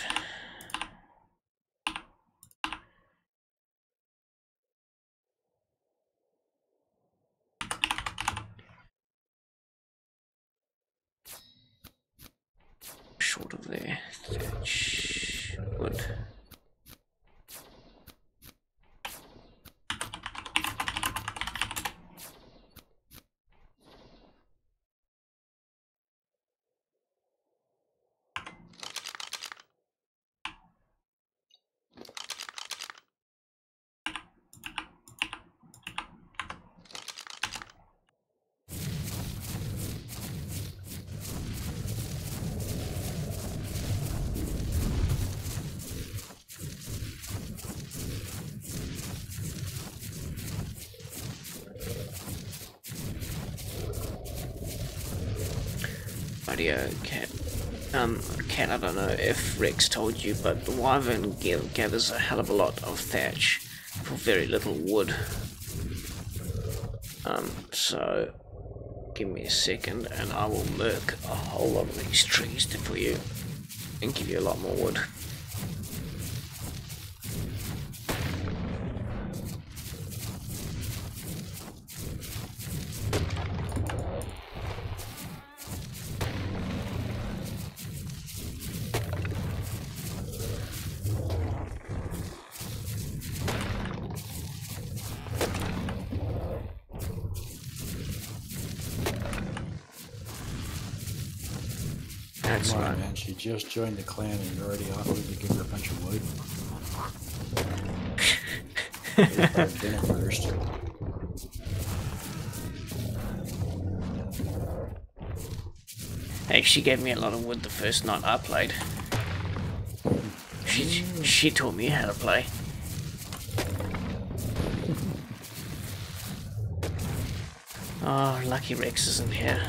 Short of there. Wood. Radio cat. Cat, I don't know if Rex told you, but the Wyvern gathers a hell of a lot of thatch for very little wood. So give me a second and I will murk a whole lot of these trees for you and give you a lot more wood. That's Come on, right. man, she just joined the clan and you're already offering to give her a bunch of wood. Let's have dinner first. Hey, she gave me a lot of wood the first night I played. She taught me how to play. Oh, lucky Rex isn't here.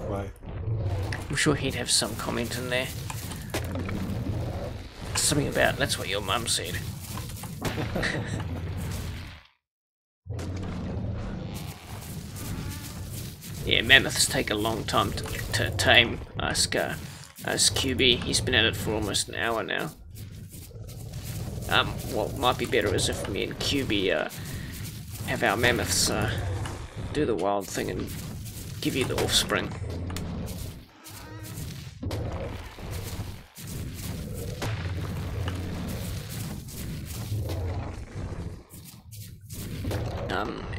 Why? I'm sure he'd have some comment in there. Something about, that's what your mum said. Yeah, mammoths take a long time to tame. Ask QB, he's been at it for almost an hour now. What might be better is if me and QB have our mammoths do the wild thing and give you the offspring.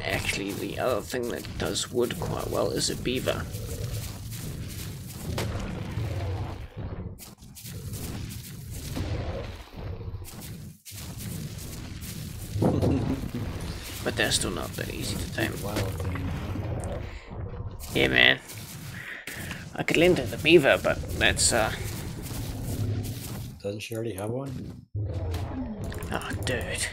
Actually, the other thing that does wood quite well is a beaver. But they're still not that easy to tame. Yeah, man. I could lend her the beaver, but that's Doesn't she already have one? oh, dude.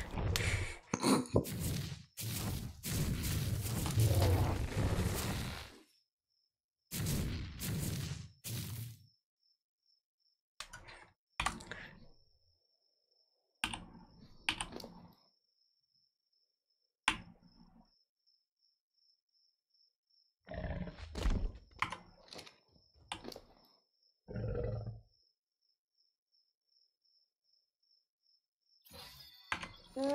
Yeah.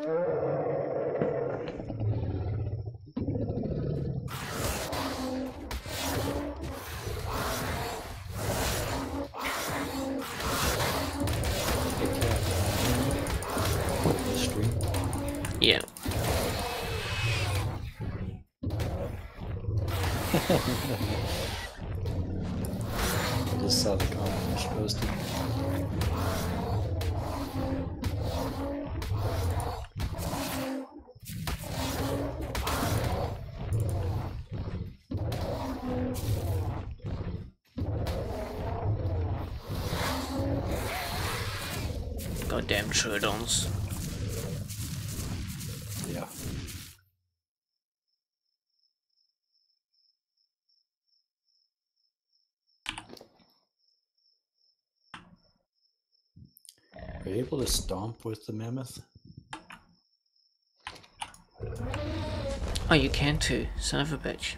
I just saw the comment she posted. Goddamn Troodons. Yeah. Are you able to stomp with the mammoth? Oh, you can too, son of a bitch.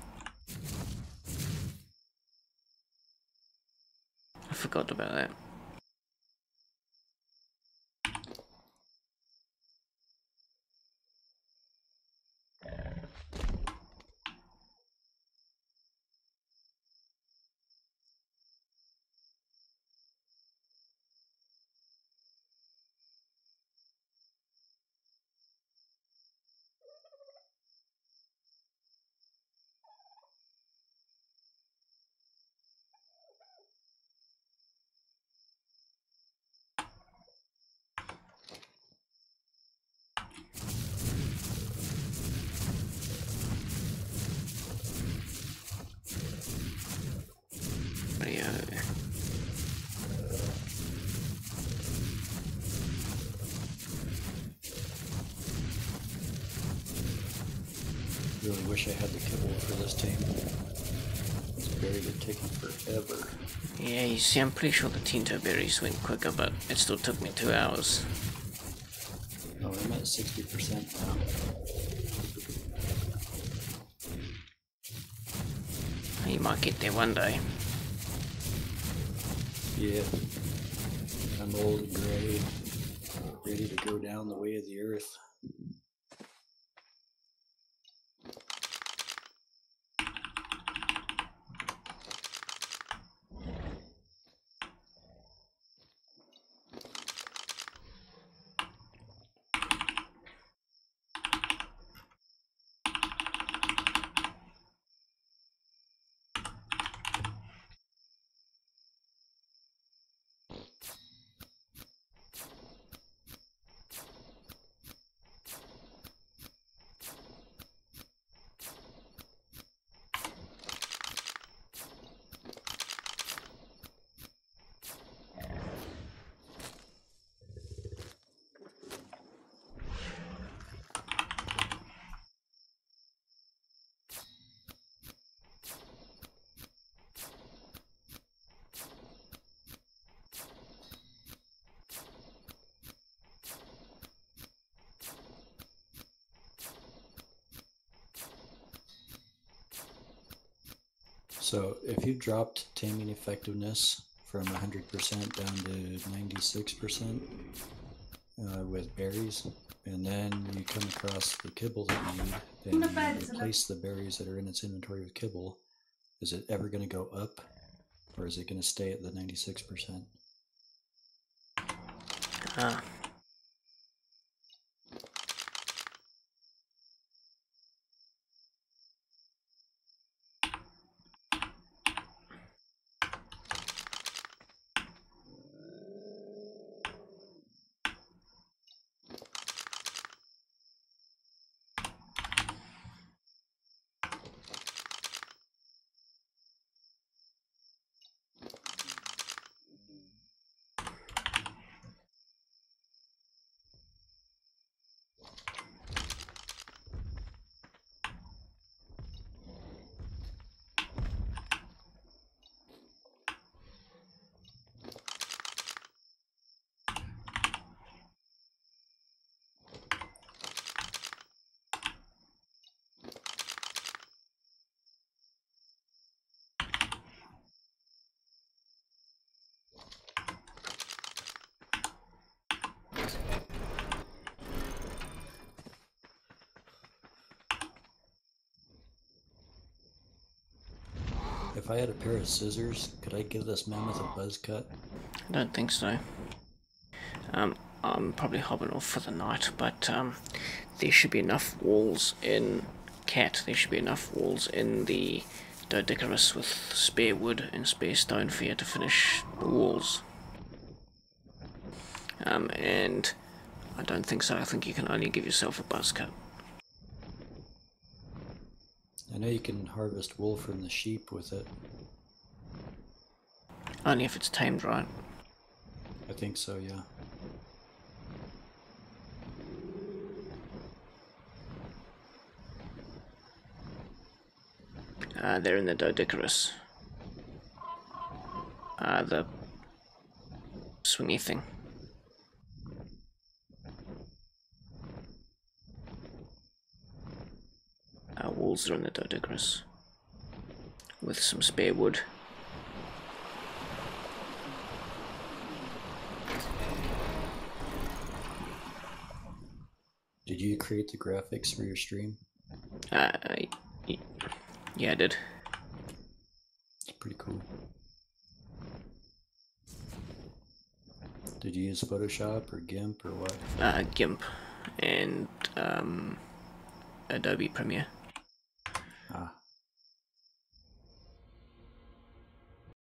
I forgot about that. Really wish I had the kibble for this team. It's buried it taking forever. Yeah, you see, I'm pretty sure the Tinto berries went quicker, but it still took me 2 hours. Oh, I'm at 60% now. You might get there one day. Yeah. I'm old and gray, ready to go down the way of the earth. So if you dropped taming effectiveness from 100% down to 96% with berries, and then you come across the kibble that you need, and you replace the berries that are in its inventory with kibble, is it ever going to go up, or is it going to stay at the 96%? Ah. If I had a pair of scissors, could I give this mammoth a buzz cut? I don't think so. I'm probably hopping off for the night, but there should be enough walls in Cat. There should be enough walls in the Doedicurus with spare wood and spare stone for you to finish the walls. And I don't think so. I think you can only give yourself a buzz cut. I know you can harvest wool from the sheep with it. Only if it's tamed right. I think so, yeah. They're in the Doedicurus. The swingy thing. Walls are in the Doedicurus. With some spare wood. Did you create the graphics for your stream? Yeah, I did. It's pretty cool. Did you use Photoshop or GIMP or what? GIMP and Adobe Premiere. Ah.